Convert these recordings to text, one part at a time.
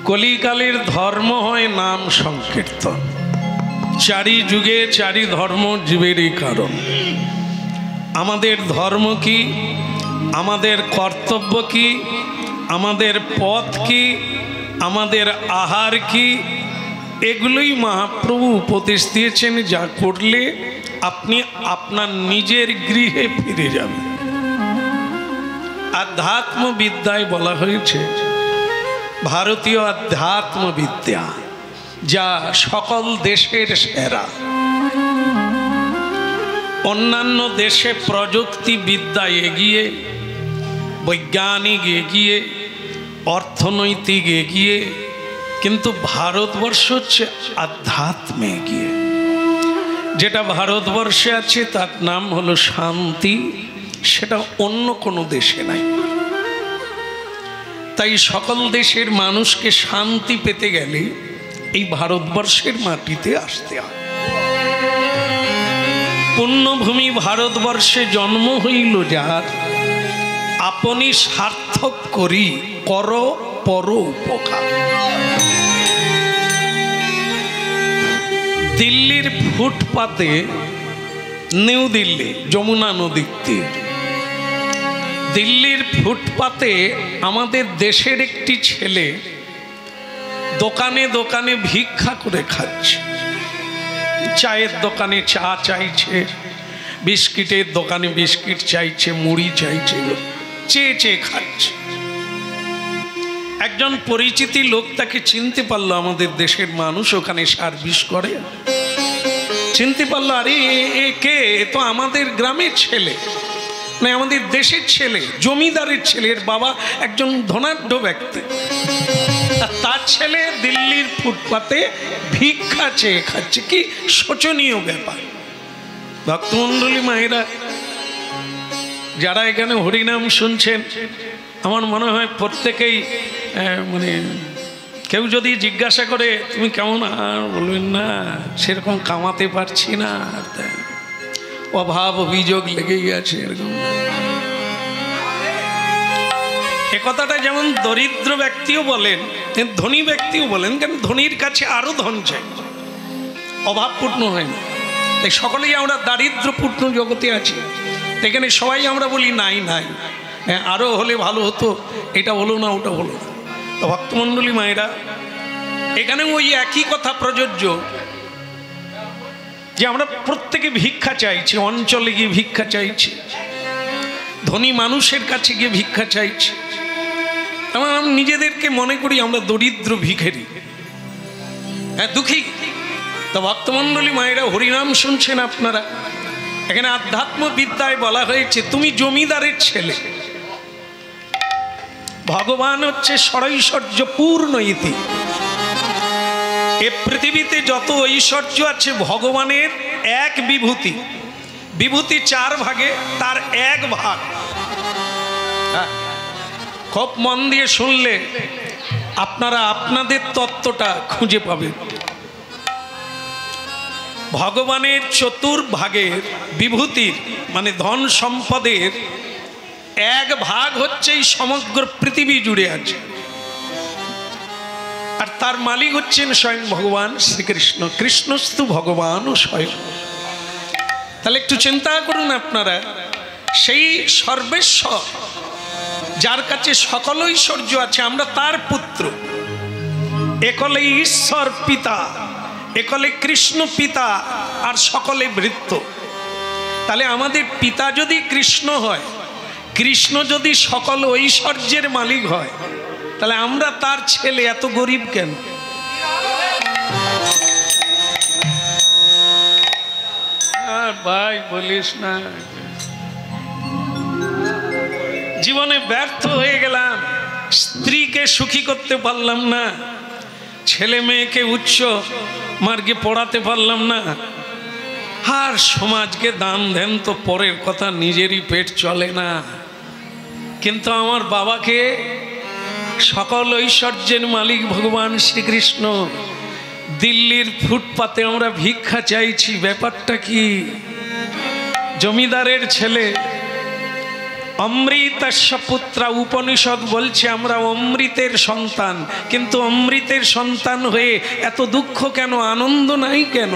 কলিকালের ধর্ম হয় নাম সংকীর্তন। চারি যুগে চারি ধর্ম জীবেরই কারণ। আমাদের ধর্ম কি, আমাদের কর্তব্য কি, আমাদের পথ কি, আমাদের আহার কি, এগুলোই মহাপ্রভু উপদেশ দিয়েছেন, যা করলে আপনি আপনার নিজের গৃহে ফিরে যাবেন। আধ্যাত্মবিদ্যায় বলা হয়েছে ভারতীয় আধ্যাত্মবিদ্যা যা সকল দেশের সেরা। অন্যান্য দেশে প্রযুক্তিবিদ্যা এগিয়ে, বৈজ্ঞানিক এগিয়ে, অর্থনৈতিক এগিয়ে, কিন্তু ভারতবর্ষ হচ্ছে আধ্যাত্মে এগিয়ে। যেটা ভারতবর্ষে আছে তার নাম হলো শান্তি, সেটা অন্য কোনো দেশে নাই। তাই সকল দেশের মানুষকে শান্তি পেতে গেলে এই ভারতবর্ষের মাটিতে আসতে হয়। পুণ্যভূমি ভারতবর্ষে জন্ম হইল যার, আপনি সার্থক করি কর পর উপকার। দিল্লির ফুটপাতে, নিউ দিল্লি যমুনা নদীর তীর, দিল্লির ফুটপাতে আমাদের দেশের একটি ছেলে দোকানে দোকানে ভিক্ষা করে খাচ্ছে। চায়ের দোকানে চা চাইছে, বিস্কিটের দোকানে বিস্কিট চাইছে, মুড়ি চাইছে, চেয়ে চেয়ে খাচ্ছে। একজন পরিচিতি লোক তাকে চিনতে পারলো, আমাদের দেশের মানুষ ওখানে সার্ভিস করে, চিনতে পারলো, আরে এ কে? তো আমাদের গ্রামের ছেলে, না আমাদের দেশের ছেলে, জমিদারের ছেলে। এর বাবা একজন ধনাঢ্য ব্যক্তি, তার ছেলে দিল্লির ফুটপাতে ভিক্ষা চেয়ে খাচ্ছে। কি শোচনীয় ব্যাপার! ভক্তমণ্ডলী মায়েরা, যারা এখানে হরিনাম শুনছেন, আমার মনে হয় প্রত্যেকেই মানে কেউ যদি জিজ্ঞাসা করে তুমি কেমন, আর বলবেন না সেরকম কামাতে পারছি না, অভাব অভিযোগ লেগেই আছে এরকম। এ কথাটা যেমন দরিদ্র ব্যক্তিও বলেন, ধনী ব্যক্তিও বলেন, কারণ ধনীর কাছে আরো ধন চাই, অভাবপূর্ণ হয় না। তাই সকলেই আমরা দারিদ্রপূর্ণ জগতে আছি। এখানে সবাই আমরা বলি নাই নাই, হ্যাঁ আরো হলে ভালো হতো, এটা হলো না, ওটা হলো না। তো ভক্তমণ্ডলী মায়েরা, এখানে ওই একই কথা প্রযোজ্য যে আমরা প্রত্যেকে ভিক্ষা চাইছি, অঞ্চলে গিয়ে ভিক্ষা চাইছি, ধনী মানুষের কাছে গিয়ে ভিক্ষা চাইছি। আমরা নিজেদেরকে মনে করি আমরা দরিদ্র ভিখারি, হ্যাঁ দুঃখী। তো ভক্তমণ্ডলী মায়েরা, হরিনাম শুনছেন আপনারা, এখানে আধ্যাত্মবিদ্যায় বলা হয়েছে তুমি জমিদারের ছেলে, ভগবান হচ্ছে ষড়ৈশ্বর্য পূর্ণ ইতি। এ পৃথিবীতে যত ঐশ্বর্য আছে ভগবানের এক বিভূতি, বিভূতি চার ভাগে তার এক ভাগ। খুব মন দিয়ে শুনলে আপনারা আপনাদের তত্ত্বটা খুঁজে পাবেন। ভগবানের চতুর্ভাগের বিভূতির মানে ধন সম্পদের এক ভাগ হচ্ছে এই সমগ্র পৃথিবী জুড়ে আছে, আর তার মালিক হচ্ছেন স্বয়ং ভগবান শ্রীকৃষ্ণ। কৃষ্ণস্তু ভগবান ও স্বয়ং। তাহলে একটু চিন্তা করুন আপনারা, সেই সর্বেশ্বর যার কাছে সকল ঐশ্বর্য আছে, আমরা তার পুত্র, একলে ঈশ্বর পিতা, একলে কৃষ্ণ পিতা, আর সকলে ভৃত্য। তাহলে আমাদের পিতা যদি কৃষ্ণ হয়, কৃষ্ণ যদি সকল ঐশ্বর্যের মালিক হয়, তাহলে আমরা তার ছেলে এত গরিব কেন? ভাই বলিস না, জীবনে ব্যর্থ হয়ে গেলাম, স্ত্রীকে সুখী করতে পারলাম না, ছেলে মেয়েকে উচ্চ মার্গে পড়াতে পারলাম না, আর সমাজকে দান দেন তো পরের কথা, নিজেরই পেট চলে না। কিন্তু আমার বাবাকে সকল ঐশ্বর্যের মালিক ভগবান শ্রীকৃষ্ণ, দিল্লির ফুটপাতে আমরা ভিক্ষা চাইছি। ব্যাপারটা কি? জমিদারের ছেলে, অমৃতস্য পুত্রা, উপনিষদ বলছে আমরা অমৃতের সন্তান, কিন্তু অমৃতের সন্তান হয়ে এত দুঃখ কেন, আনন্দ নাই কেন?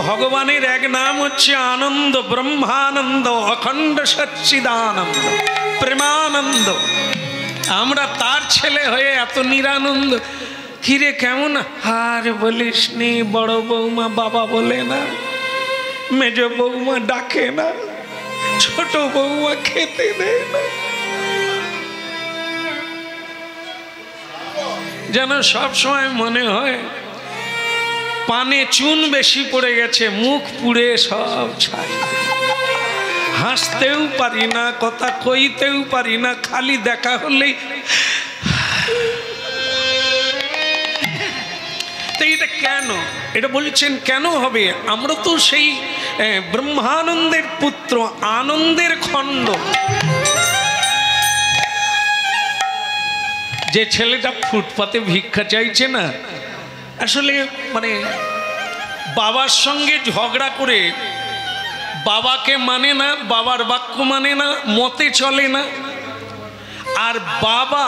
ভগবানের এক নাম হচ্ছে আনন্দ, ব্রহ্মানন্দ, অখণ্ড সচ্চিদানন্দ, প্রেমানন্দ। আমরা তার ছেলে হয়ে এত নিরানন্দ। কিরে কেমন? আর বলিস নি, বড় বৌমা বাবা বলে না, মেজ বৌমা ডাকে না, ছোট বৌমা খেতে দেয় না, যেন সব সময় মনে হয় পানে চুন বেশি পড়ে গেছে, মুখ পুড়ে সব ছাই। হাসতেও পারি না, কথা কইতেও পারি না, খালি দেখা হলেই। তো এটা কেন? এটা বলছেন কেন হবে? আমরা তো সেই ব্রহ্মানন্দের পুত্র, আনন্দের খণ্ড। যে ছেলেটা ফুটপাতে ভিক্ষা চাইছে না, আসলে মানে বাবার সঙ্গে ঝগড়া করে বাবাকে মানে না, বাবার বাক্য মানে না, মতে চলে না, আর বাবা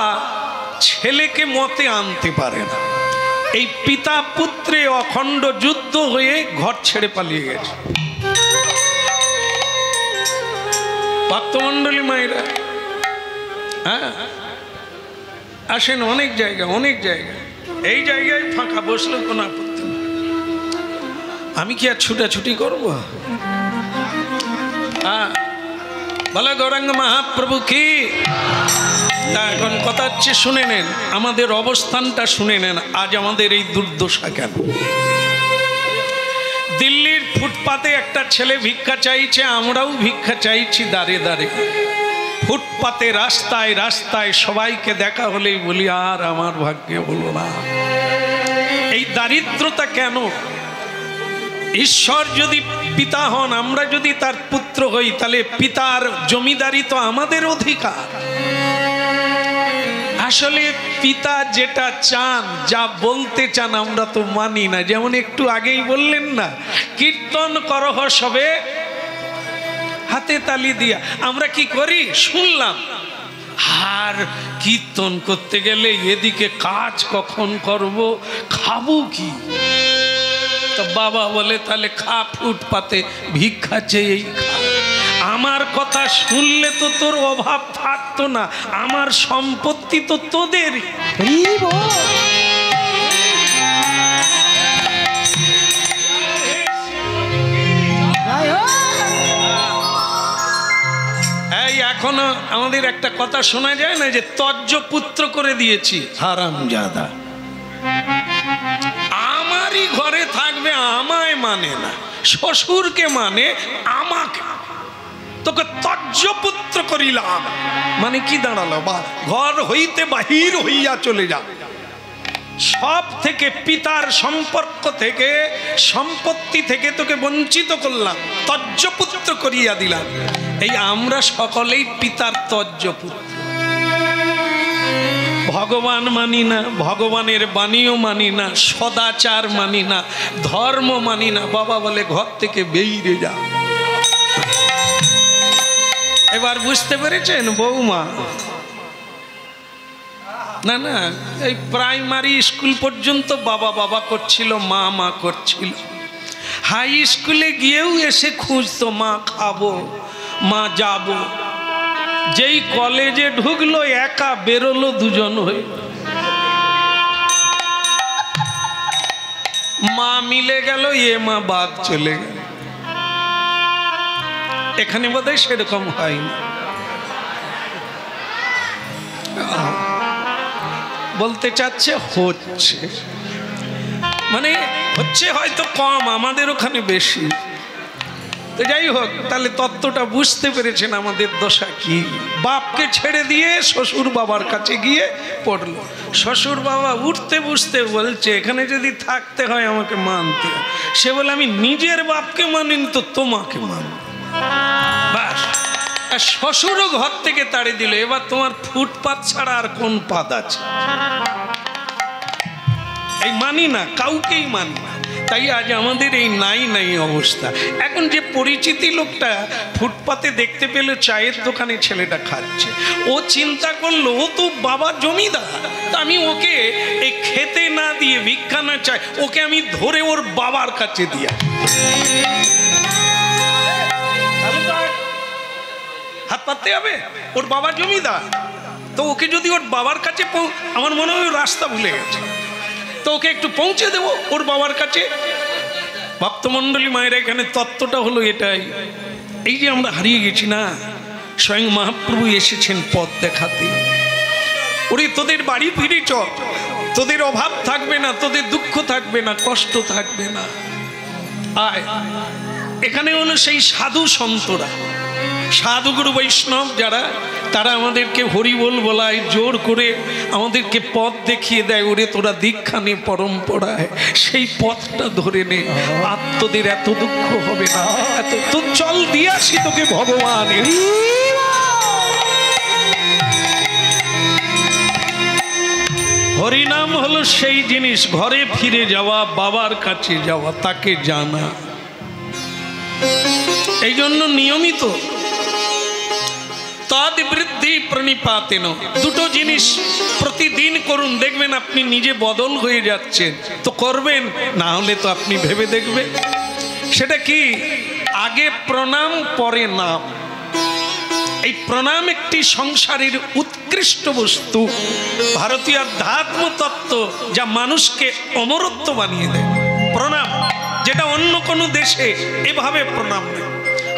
ছেলেকে মতে আনতে পারে না। এই পিতা পুত্রে অখণ্ড যুদ্ধ হয়ে ঘর ছেড়ে পালিয়ে গেছে। ভক্তমণ্ডলী মায়েরা, হ্যাঁ আসেন, অনেক জায়গা, অনেক জায়গা, এই জায়গায় ফাঁকা বসলেও কোনো আপত্তি নেই। আমি কি আর ছুটাছুটি করবো? হ্যাঁ, বলো গৌরাঙ্গ মহাপ্রভু কি। তা এখন কথা হচ্ছে, শুনে নেন আমাদের অবস্থানটা, শুনে নেন আজ আমাদের এই দুর্দশা কেন। দিল্লির ফুটপাতে একটা ছেলে ভিক্ষা চাইছে, আমরাও ভিক্ষা চাইছি দাঁড়ে দাঁড়ে। ফুটপাতে, রাস্তায় রাস্তায় সবাইকে দেখা হলেই বলি আর আমার ভাগ্যে হলো না। এই দারিদ্রতা কেন? ঈশ্বর যদি পিতা হন, আমরা যদি তার পুত্র হই, তাহলে পিতার জমিদারি তো আমাদের অধিকার। আসলে পিতা যেটা চান, যা বলতে চান, আমরা তো মানি না। যেমন একটু আগেই বললেন না, কীর্তন করহ সবে হাতে তালি দিয়া। আমরা কি করি? শুনলাম, আর কীর্তন করতে গেলে এদিকে কাজ কখন করব, খাবো কি? তো বাবা বলে তাহলে খা, ফুটপাতে ভিক্ষা চেয়েই খা। আমার কথা শুনলে তো তোর অভাব থাকতো না, আমার সম্পত্তি তো তোদের। এই এখনো আমাদের একটা কথা শোনা যায় না, যে তজ্জ পুত্র করে দিয়েছি, হারামজাদা। আমারই ঘরে থাকবে, আমায় মানে না, শ্বশুরকে মানে, আমাকে তোকে তজ্জ পুত্র করিলাম। মানে কি দাঁড়ালো? বা ঘর হইতে বাহির হইয়া চলে যা। সব থেকে, পিতার সম্পর্ক থেকে, সম্পত্তি থেকে তোকে বঞ্চিত করলাম, তজ্জ পুত্র করিয়া দিলাম। এই আমরা সকলেই পিতার তজ্জ পুত্র। ভগবান মানি না, ভগবানের বাণীও মানি না, সদাচার মানি না, ধর্ম মানি না। বাবা বলে ঘর থেকে বেরিয়ে যা। এবার বুঝতে পেরেছেন বৌমা? না না, এই প্রাইমারি স্কুল পর্যন্ত বাবা বাবা করছিল, মা মা করছিল। হাই স্কুলে গিয়েও এসে খুঁজতো, মা খাবো, মা যাবো। যেই কলেজে ঢুকলো, একা বেরোলো দুজন হয়ে। মা মিলে গেল, এ মা বাদ চলে গেল। এখানে বোধহয় সেরকম হয়নি। বলতে চাচ্ছে হচ্ছে, মানে হচ্ছে হয়তো কম, আমাদের ওখানে বেশি। তো যাই হোক, তাহলে তত্ত্বটা বুঝতে পেরেছেন আমাদের দশা কি। বাপকে ছেড়ে দিয়ে শ্বশুর বাবার কাছে গিয়ে পড়লো। শ্বশুর বাবা উঠতে বুঝতে বলছে, এখানে যদি থাকতে হয় আমাকে মানতে। সে বলে আমি নিজের বাপকে মানিনি তো তোমাকে মানব। বাস, শ্বশুরও ঘর থেকে তাড়িয়ে দিল। এবার তোমার ফুটপাত ছাড়া আর কোন পাত আছে? এই মানি না, কাউকেই মানি না। তাই আজ আমাদের এই নাই নাই অবস্থা। এখন যে পরিচিতি লোকটা ফুটপাতে দেখতে পেল চায়ের দোকানে ছেলেটা খাচ্ছে, ও চিন্তা করলো ও তো বাবা জমিদার, তা আমি ওকে এই খেতে না দিয়ে ভিক্ষা না চাই, ওকে আমি ধরে ওর বাবার কাছে দিয়া হাত পাততে হবে। ওর বাবা জমিদার, তো ওকে যদি ওর বাবার কাছে আমার মনে হয় রাস্তা ভুলে গেছে, তো ওকে একটু পৌঁছে দেবো ওর বাবার কাছে। ভক্তমণ্ডলী মায়েরা, এখানে তত্ত্বটা হলো এটাই, এই যে আমরা হারিয়ে গেছি না, স্বয়ং মহাপ্রভু এসেছেন পথ দেখাতে। ওরে তোদের বাড়ি ফিরে চল, তোদের অভাব থাকবে না, তোদের দুঃখ থাকবে না, কষ্ট থাকবে না, আয়। এখানে হলো সেই সাধু সন্তরা, সাধুগুরু বৈষ্ণব যারা, তারা আমাদেরকে হরিবোল বলায়, জোর করে আমাদেরকে পথ দেখিয়ে দেয়, ওরে তোরা দীক্ষা নে পরম্পরায়, সেই পথটা ধরে নে, আর তোদের এত দুঃখ হবে না, এত তো চল দিয়ে আসি তোকে ভগবানের। হরিনাম হলো সেই জিনিস, ঘরে ফিরে যাওয়া, বাবার কাছে যাওয়া, তাকে জানা। এই জন্য নিয়মিত তদ বৃদ্ধি প্রণিপাতেন, দুটো জিনিস প্রতিদিন করুন, দেখবেন আপনি নিজে বদল হয়ে যাচ্ছেন। তো করবেন, না হলে তো আপনি ভেবে দেখবেন। সেটা কি? আগে প্রণাম পরে নাম। এই প্রণাম একটি সংসারের উৎকৃষ্ট বস্তু, ভারতীয় আধ্যাত্ম তত্ত্ব, যা মানুষকে অমরত্ব বানিয়ে দেয়। প্রণাম, যেটা অন্য কোনো দেশে এভাবে প্রণাম নেই।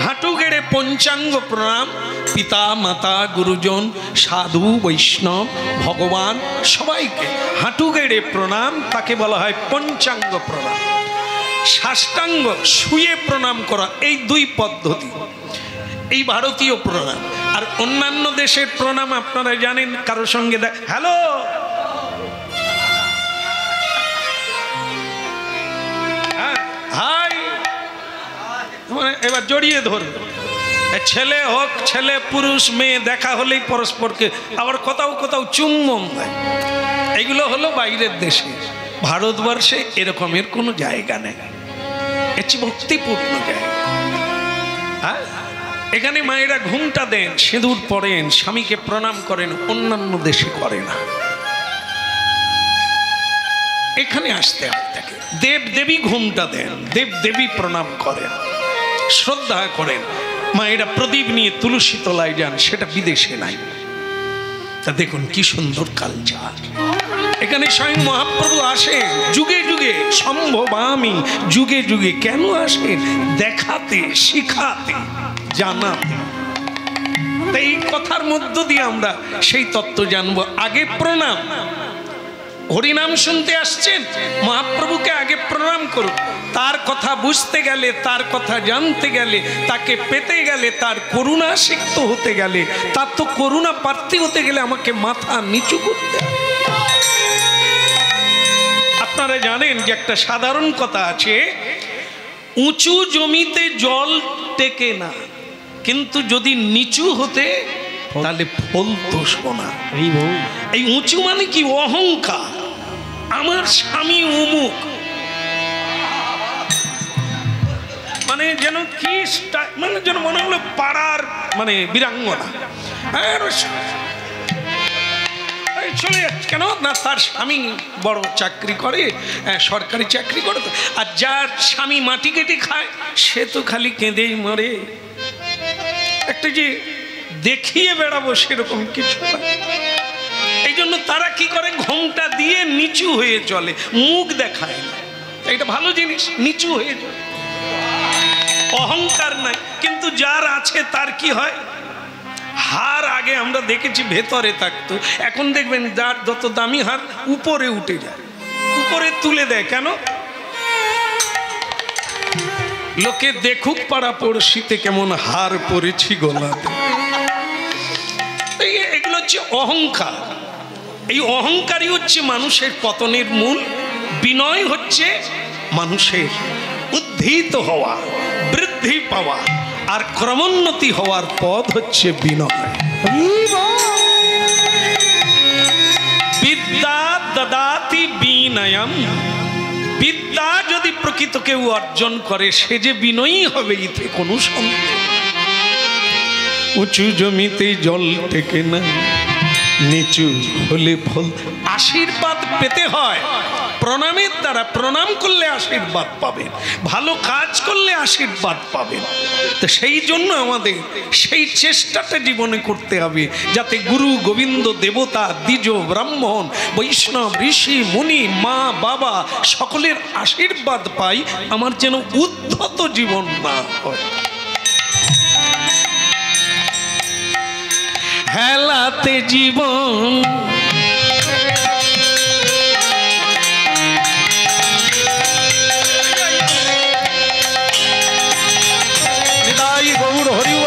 হাঁটু গেড়ে পঞ্চাঙ্গ প্রণাম, পিতা মাতা গুরুজন সাধু বৈষ্ণব ভগবান সবাইকে হাঁটু গেড়ে প্রণাম, তাকে বলা হয় পঞ্চাঙ্গ প্রণাম। সাষ্টাঙ্গ শুয়ে প্রণাম করা, এই দুই পদ্ধতি এই ভারতীয় প্রণাম। আর অন্যান্য দেশের প্রণাম আপনারা জানেন, কারোর সঙ্গে হ্যালো, হাই, মানে এবার জড়িয়ে ধরবে, ছেলে হোক ছেলে পুরুষ মেয়ে, দেখা হলেই পরস্পরকে, আবার কোথাও কোথাও চুম্বন দেয়। এগুলো হলো বাইরের দেশে। ভারতবর্ষে এরকমের কোনো জায়গা নেই, এটি ভক্তিপূর্ণ জায়গা। হ্যাঁ, এখানে মায়েরা ঘুমটা দেন, সিঁদুর পরেন, স্বামীকে প্রণাম করেন, অন্যান্য দেশে করে না। এখানে আসতে হয় তাকে, দেব দেবী ঘুমটা দেন, দেব দেবী প্রণাম করেন, শ্রদ্ধা করেন। মায়েরা প্রদীপ নিয়ে তুলসী তলায় যান, সেটা বিদেশে নাই। তা দেখুন কি সুন্দর কালচার। এখানে স্বয়ং মহাপ্রভু আসেন যুগে যুগে, সম্ভবামি যুগে যুগে। কেন আসেন? দেখাতে, শিখাতে, জানাতে। এই কথার মধ্য দিয়ে আমরা সেই তত্ত্ব জানবো। আগে প্রণাম। হরিনাম শুনতে আসছেন, মহাপ্রভুকে আগে প্রণাম করুন। তার কথা বুঝতে গেলে, তার কথা জানতে গেলে, তাকে পেতে গেলে, তার করুণা সিক্ত হতে গেলে, তার তো করুণা প্রার্থী হতে গেলে আমাকে মাথা নিচু করতে হবে। আপনারা জানেন যে একটা সাধারণ কথা আছে, উঁচু জমিতে জল টেকে না, কিন্তু যদি নিচু হতে তাহলে ফলতো সোনা। এই উঁচু মানে কি? অহংকার। আমার স্বামী অমুক, মানে যেন কি, মানে যেন মনে হলো পাড়ার মানে বীরাঙ্গনা। চলে যাচ্ছে কেন না, তার স্বামী বড় চাকরি করে, সরকারি চাকরি করে, আর যার স্বামী মাটি কেটে খায় সে তো খালি কেঁদেই মরে। একটা যে দেখিয়ে বেড়াবো সেরকম কিছু না। এই জন্য তারা কি করে, ঘোমটা দিয়ে নিচু হয়ে চলে, মুখ দেখায় না। এটা ভালো জিনিস, নিচু হয়ে চলে, অহংকার নাই। কিন্তু যার আছে তার কি হয়, হার আগে আমরা দেখেছি ভেতরে থাকতো, এখন দেখবেন যার যত দামি হার উপরে উঠে যায়, উপরে তুলে দেয়। কেন? লোকে দেখুক পাড়া পড়শিতে কেমন হার পরেছি গলাতে। এগুলো হচ্ছে অহংকার। এই অহংকারই হচ্ছে মানুষের পতনের মূল। বিনয় হচ্ছে মানুষের উদ্ধৃত হওয়া, বৃদ্ধি পাওয়া, আর ক্রমোন্নতি হওয়ার পথ হচ্ছে বিনয়। বিদ্যা দদাতি বিনয়ম বিদ্যা যদি প্রকৃত কেউ অর্জন করে সে যে বিনয়ী হবে এতে কোনো সন্দেহ। উঁচু জমিতে জল টেকে না, নিচু হলে ফল। আশীর্বাদ পেতে হয় প্রণামের দ্বারা। প্রণাম করলে আশীর্বাদ পাবেন, ভালো কাজ করলে আশীর্বাদ পাবেন। তো সেই জন্য আমাদের সেই চেষ্টাটা জীবনে করতে হবে, যাতে গুরু গোবিন্দ দেবতা দ্বিজ ব্রাহ্মণ বৈষ্ণব ঋষি মুনি মা বাবা সকলের আশীর্বাদ পাই, আমার যেন উদ্ধত জীবন না হয়। হেলাতে জীবন নিতাই গৌর হরিব।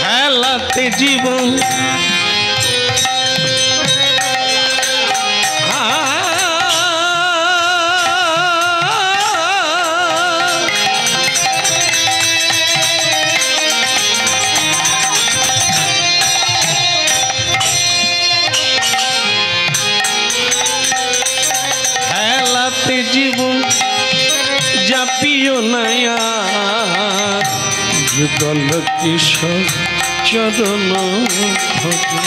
হেলাতে জীবন জীবন জাপিও নয়া যুগল কিশোর চরণ ভজন।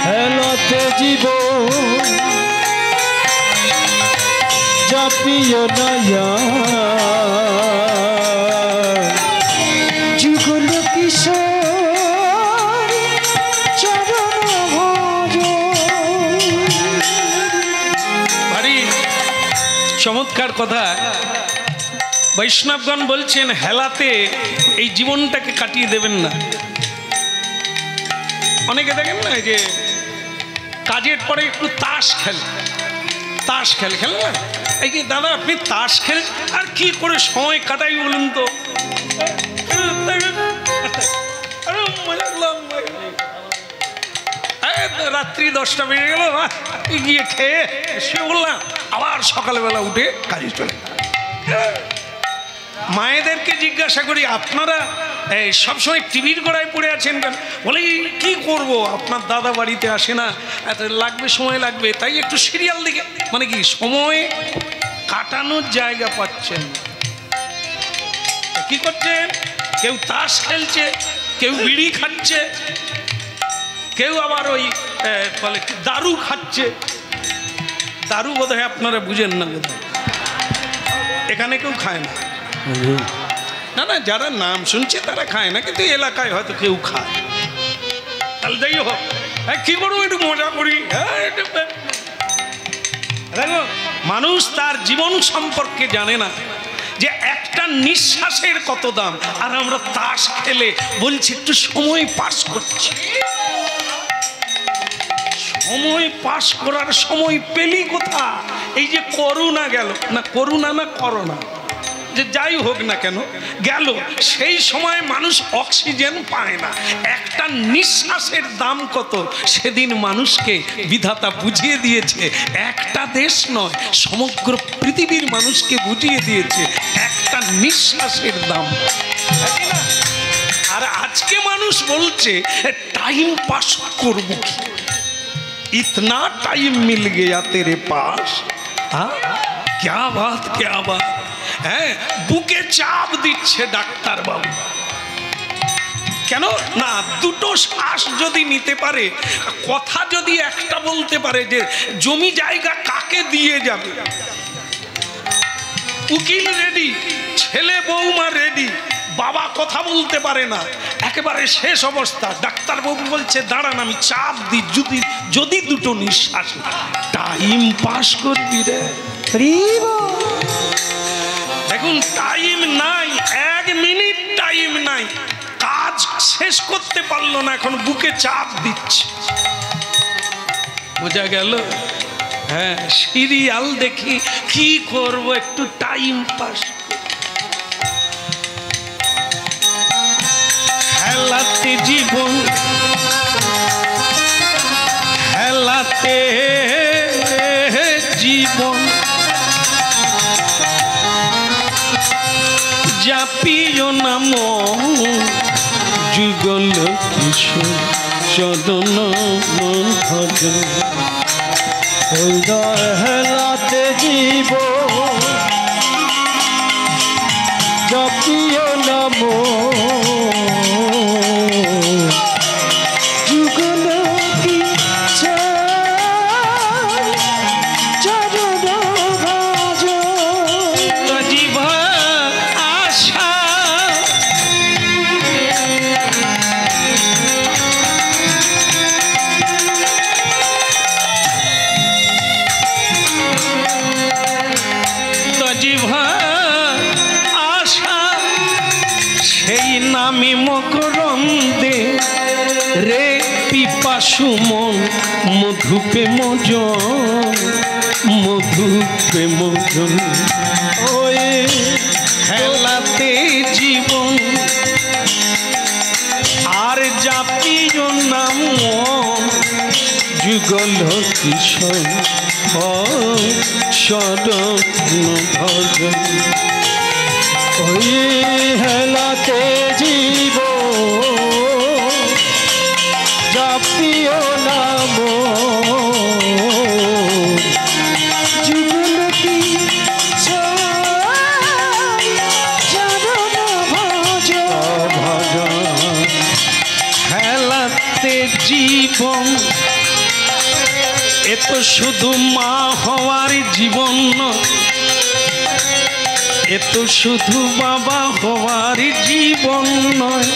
হেলাতে জীবন জাপিও নয়া যুগল কিশোর চরণ ভজন। ভারী চমৎকার কথা। বৈষ্ণবগণ বলছেন হেলাতে এই জীবনটাকে কাটিয়ে দেবেন না। অনেকে দেখেন না যে কাজের পরে একটু তাস খেলে, তাস খেলে না। এই কি দাদা আপনি তাস খেল আর কি করে সময় কাটাই বলুন তো? রাত্রি 10টা বেজে গেল, গিয়ে খেয়ে সে বললাম আবার সকালবেলা উঠে কাজে চলে। মায়েদেরকে জিজ্ঞাসা করি আপনারা এই সবসময় টিভির গোড়ায় পড়ে আছেন কেন? বলে কি করব, আপনার দাদা বাড়িতে আসে না, এত লাগবে সময় লাগবে, তাই একটু সিরিয়াল দিকে। মানে কি সময় কাটানোর জায়গা পাচ্ছেন। কি করছেন? কেউ তাস খেলছে, কেউ বিড়ি খাচ্ছে, কেউ আবার ওই বলে দারু খাচ্ছে। দারু বোধহয় আপনারা বুঝেন না, বোধহয় এখানে কেউ খায় না। না না, যারা নাম শুনছে তারা খায় না, কিন্তু এলাকায় হয়তো কেউ খায়। তাহলে যাই হোক, কি করবো একটু মজা করি। দেখো মানুষ তার জীবন সম্পর্কে জানে না যে একটা নিঃশ্বাসের কত দাম। আর আমরা তাস খেলে বলছি একটু সময় পাস করছি। সময় পাস করার সময় পেলি কোথা? এই যে করোনা গেল না, করোনা না করোনা, যে যাই হোক না কেন গেল, সেই সময় মানুষ অক্সিজেন পায় না। একটা নিঃশ্বাসের দাম কত সেদিন মানুষকে বিধাতা বুঝিয়ে দিয়েছে। একটা দেশ নয়, সমগ্র পৃথিবীর মানুষকে বুঝিয়ে দিয়েছে একটা নিঃশ্বাসের দাম। আর আজকে মানুষ বলছে টাইম পাস করবো কি, इतना टाइम मिल गया तेरे पास। हाँ क्या बात, क्या बात है। বুকে চাপ দিচ্ছে ডাক্তার বাবু। কেন না, দুটো শ্বাস যদি নিতে পারে, কথা যদি একটা বলতে পারে যে জমি জায়গা কাকে দিয়ে যাবে, উকিল রেডি, ছেলে বৌমা রেডি, বাবা কথা বলতে পারে না, একেবারে শেষ অবস্থা। ডাক্তার বাবু বলছে দাঁড়ান আমি চাপ দিই, যদি যদি দুটো নিঃশ্বাস। টাইম পাস করবি রে। দেখুন টাইম নাই, 1 মিনিট টাইম নাই, কাজ শেষ করতে পারলো না, এখন বুকে চাপ দিচ্ছে। বোঝা গেল? হ্যাঁ, সিরিয়াল দেখি কি করব, একটু টাইম পাস। হেলাতে জীবন, হেলাতে জীবন জাপিও নাম যুগল কিশোর চদন ভজন। হেলাতে জীব জপিও নাম যুগল কিশোর চরণ ভজন। জিভা আশা জিভা আশা সেই নামে মকরন্দে রে পিপাসু মন মধুপে মজন মধুপে মজন। ওই হেলাতে জীবন আর জাপিও নাম যুগল কিশোর চরণ ভজন। ওই হেলাতে জীব জাপিও নাম যুগল কিশোর চরণ ভজন। হেলাতে জীবন এ তো শুধু মা হওয়ার জীবন নয়, এ তো শুধু বাবা হওয়ার জীবন নয়,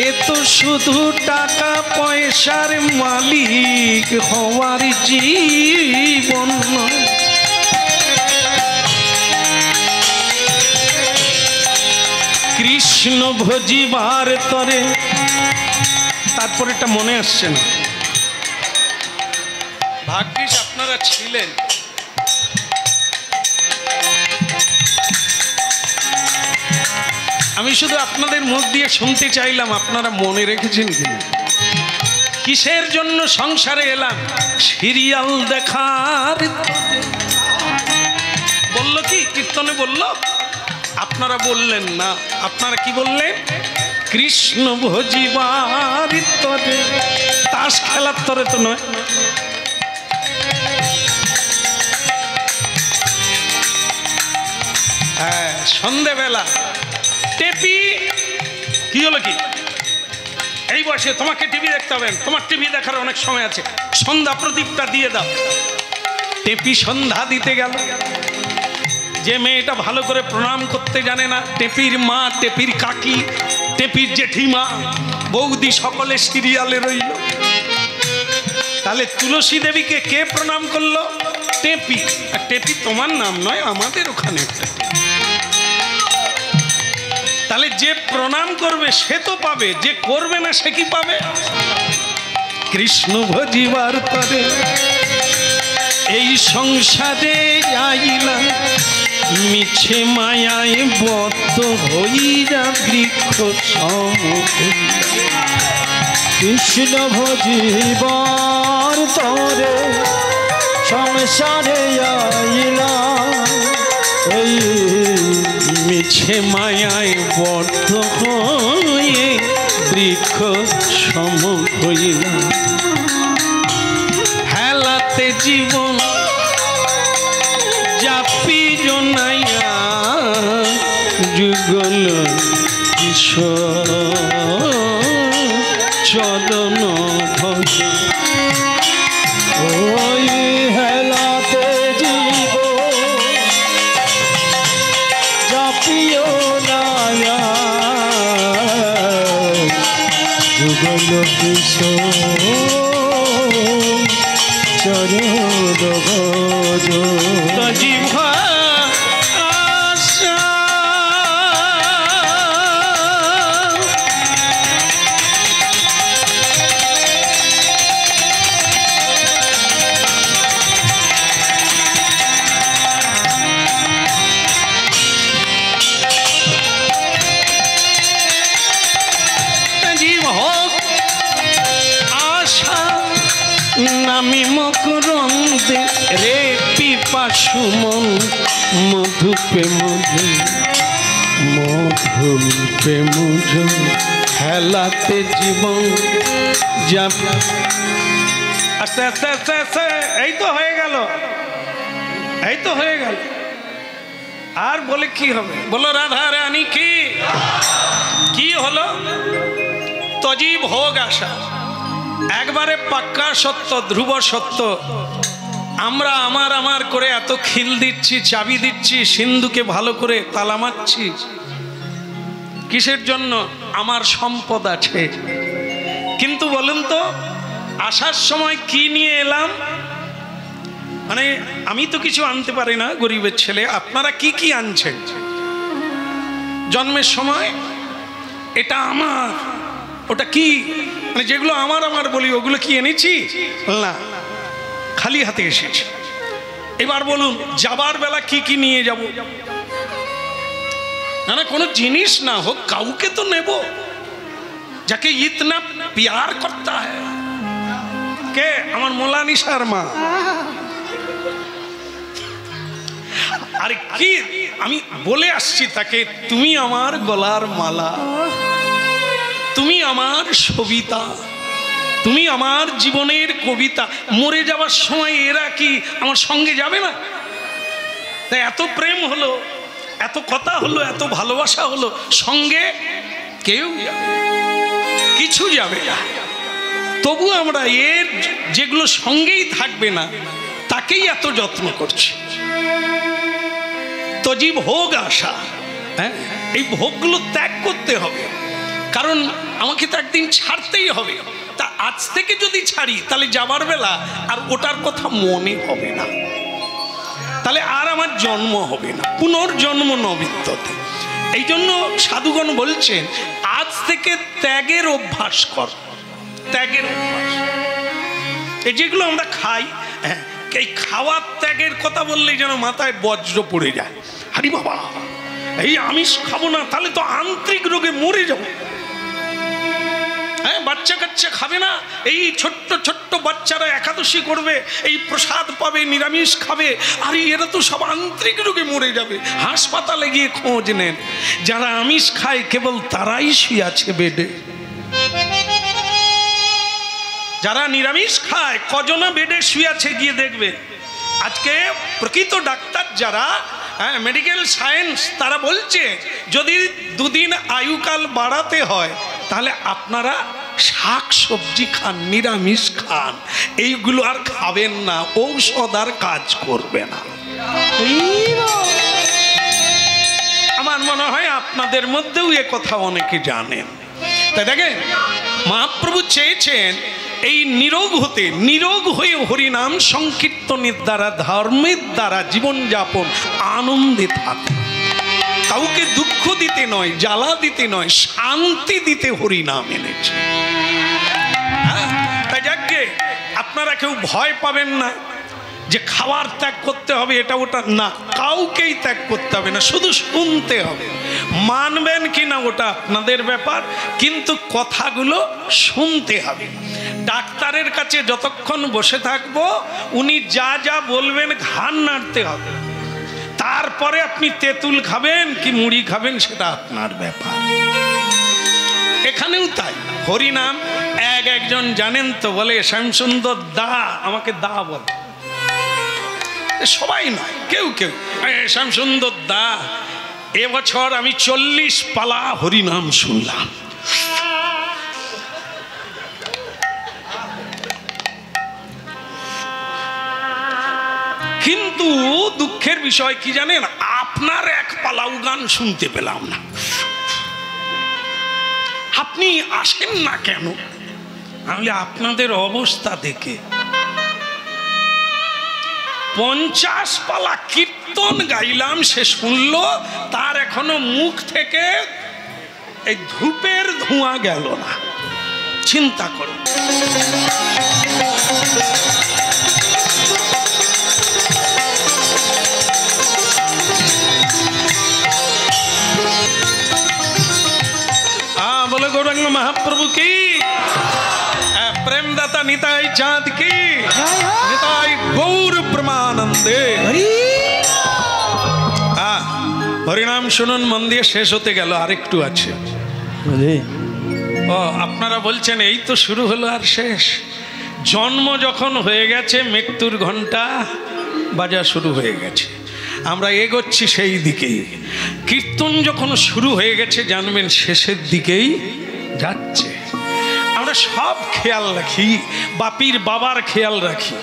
এ তো শুধু টাকা পয়সার মালিক হওয়ার জীবন নয়। কৃষ্ণ ভজিবার তরে তারপর এটা মনে আসছে না। ভাগ্যিস আপনারা ছিলেন। আমি শুধু আপনাদের মুখ দিয়ে শুনতে চাইলাম আপনারা মনে রেখেছেন কিনা। কিসের জন্য সংসারে এলাম? সিরিয়াল দেখার। বলল কি কীর্তনে বলল? আপনারা বললেন না। আপনারা কি বললেন? কৃষ্ণ ভজিবার তরে। তাস খেলার তরে তো নয়। হ্যাঁ, সন্ধেবেলা টেপি কি হলো কি? এই বয়সে তোমাকে টিভি দেখতে হবে, তোমার টিভি দেখার অনেক সময় আছে, সন্ধ্যা প্রদীপটা দিয়ে দাও। টেপি সন্ধ্যা দিতে গেল। যে মেয়েটা ভালো করে প্রণাম করতে জানে না, টেপির মা, টেপির কাকি, টেপির জেঠিমা, বৌদি সকলে সিরিয়ালে রইল। তাহলে তুলসী দেবীকে কে প্রণাম করলো? টেপি। আর টেপি তোমার নাম নয়, আমাদের ওখানে। তাহলে যে প্রণাম করবে সে তো পাবে, যে করবে না সে কি পাবে? কৃষ্ণ ভজিবার তরে এই সংসারে আইলাম, মিছে মায়ায় বদ্ধ হইরা বৃক্ষ সম। কৃষ্ণ ভজিবার তরে সংসারে আইলাম, এই মিছে মায়ায় বদ্ধ হয়ে বৃক্ষ সম হইলাম। হেলাতে জীবন জাপি জনাইয়া যুগল কিশোর চদন ভজন। ওই হেলাতে জীব জাপিও নায়া যুগল কিশোর চরণ ভজন। জিভা আশা নামি মকরন্দে রে পিপাসু মন মধু প্রেম মধু প্রেম খেলাতে জীবন যাবে। আস্তে আস্তে আস্তে আস্তে এই তো হয়ে গেল, এই তো হয়ে গেল। আর বলে কি হবে? বলো রাধা রানী কি হলো? তজি ভোগ আশা একবারে পাক্কা সত্য, ধ্রুব সত্য। আমরা আমার আমার করে এত খিল দিচ্ছি, চাবি দিচ্ছি, সিন্ধুকে ভালো করে তালা মারছি, কিসের জন্য? আমার সম্পদ আছে। কিন্তু বলুন তো, আসার সময় কি নিয়ে এলাম? মানে আমি তো কিছু আনতে পারি না, গরিবের ছেলে। আপনারা কি কি আনছেন? জন্মের সময় এটা আমার, ওটা কি, মানে যেগুলো আমার আমার বলি ওগুলো কি এনেছি? না, খালি হাতে এসেছি। এবার বলুন, যাবার বেলা কি কি নিয়ে যাব? না না, কোনো জিনিস না হোক, কাউকে তো নেব যাকে ইতনা প্যার করতা হ্যায়। কে? আমার মোলানিসার মা। আরে কি আমি বলে আসছি তাকে, তুমি আমার গলার মালা, তুমি আমার সবিতা, তুমি আমার জীবনের কবিতা। মরে যাওয়ার সময় এরা কি আমার সঙ্গে যাবে না? তাই এত প্রেম হলো, এত কথা হলো, এত ভালোবাসা হলো, সঙ্গে কেউ যাবে, কিছু যাবে না। তবু আমরা এর যেগুলো সঙ্গেই থাকবে না তাকেই এত যত্ন করছি। তজি ভোগ আশা, হ্যাঁ, এই ভোগগুলো ত্যাগ করতে হবে, কারণ আমাকে তো একদিন ছাড়তেই হবে। তা আজ থেকে যদি ছাড়ি তাহলে যাবার বেলা আর ওটার কথা মনে হবে না, তাহলে আর আমার জন্ম হবে না, পুনর্জন্ম নবিদ্যতে। এই জন্য সাধুগণ বলছেন আজ থেকে ত্যাগের অভ্যাস কর, ত্যাগের অভ্যাস। এই যেগুলো আমরা খাই, এই খাওয়ার ত্যাগের কথা বললেই যেন মাথায় বজ্র পড়ে যায়। আরে বাবা, এই আমিষ খাবো না, তাহলে তো আন্ত্রিক রোগে মরে যাবো। হ্যাঁ, বাচ্চা কাচ্চা খাবে না, এই ছোট্ট ছোট্ট বাচ্চারা একাদশী করবে, এই প্রসাদ পাবে, নিরামিষ খাবে, আর এরা তো সব আন্ত্রিক রোগে মরে যাবে। হাসপাতালে গিয়ে খোঁজ নেন, যারা আমিষ খায় কেবল তারাই শুয়ে আছে বেডে। যারা নিরামিষ খায় কজনা বেডে শুয়ে আছে গিয়ে দেখবে। আজকে প্রকৃত ডাক্তার যারা, হ্যাঁ, মেডিকেল সায়েন্স, তারা বলছে যদি দুদিন আয়ুকাল বাড়াতে হয় তাহলে আপনারা শাক সবজি খান, নিরামিষ খান, এইগুলো আর খাবেন না, ঔষধ আর কাজ করবে না। আমার মনে হয় আপনাদের মধ্যেও এ কথা অনেকে জানেন। তাই দেখেন, মহাপ্রভু চেয়েছেন এই নিরোগ হতে, নিরোগ হয়ে হরিনাম সংকীর্তনের দ্বারা, ধর্মের দ্বারা জীবনযাপন আনন্দে থাকে। কাউকে দুঃখ দিতে নয়, জ্বালা দিতে নয়, শান্তি দিতে হরিনাম এনেছে। তাই যাকে আপনারা কেউ ভয় পাবেন না যে খাবার ত্যাগ করতে হবে, এটা ওটা না, কাউকেই ত্যাগ করতে হবে না, শুধু শুনতে হবে। মানবেন কি না ওটা আপনাদের ব্যাপার, কিন্তু কথাগুলো শুনতে হবে। ডাক্তারের কাছে যতক্ষণ বসে থাকবো উনি যা যা বলবেন ঘাড় নাড়তে হবে। তারপরে আপনি তেঁতুল খাবেন কি মুড়ি খাবেন সেটা আপনার ব্যাপার। এখানেও তাই, হরিনাম একজন জানেন তো, বলে শ্যামসুন্দর দা, আমাকে দা বলে, সবাই নয়, কেউ কেউ। শ্যামসুন্দর দা, এবছর আমি 40 পালা হরিনাম শুনলাম। কিন্তু দুঃখের বিষয় কি জানেন, আপনার এক পালাও গান শুনতে পেলাম না। আপনি আসেন না কেন? তাহলে আপনাদের অবস্থা দেখে 50 পালা কীর্তন গাইলাম, সে শুনলো, তার এখনো মুখ থেকে এই ধূপের ধোঁয়া গেল না। চিন্তা করুন। বলে গৌরাঙ্গ মহাপ্রভু কি, প্রেমদাতা নিতাই চাঁদ কি, নিতাই গৌর প্রেমানন্দে। হরিনাম শুনুন মন দিয়ে, শেষ হতে গেল, আরেকটু আছে। ও আপনারা বলছেন এই তো শুরু হলো আর শেষ। জন্ম যখন হয়ে গেছে মৃত্যুর ঘন্টা বাজা শুরু হয়ে গেছে, আমরা এগোচ্ছি সেই দিকেই। কীর্তন যখন শুরু হয়ে গেছে জানবেন শেষের দিকেই যাচ্ছে। আমরা সব খেয়াল রাখি, বাপির বাবার খেয়াল রাখি,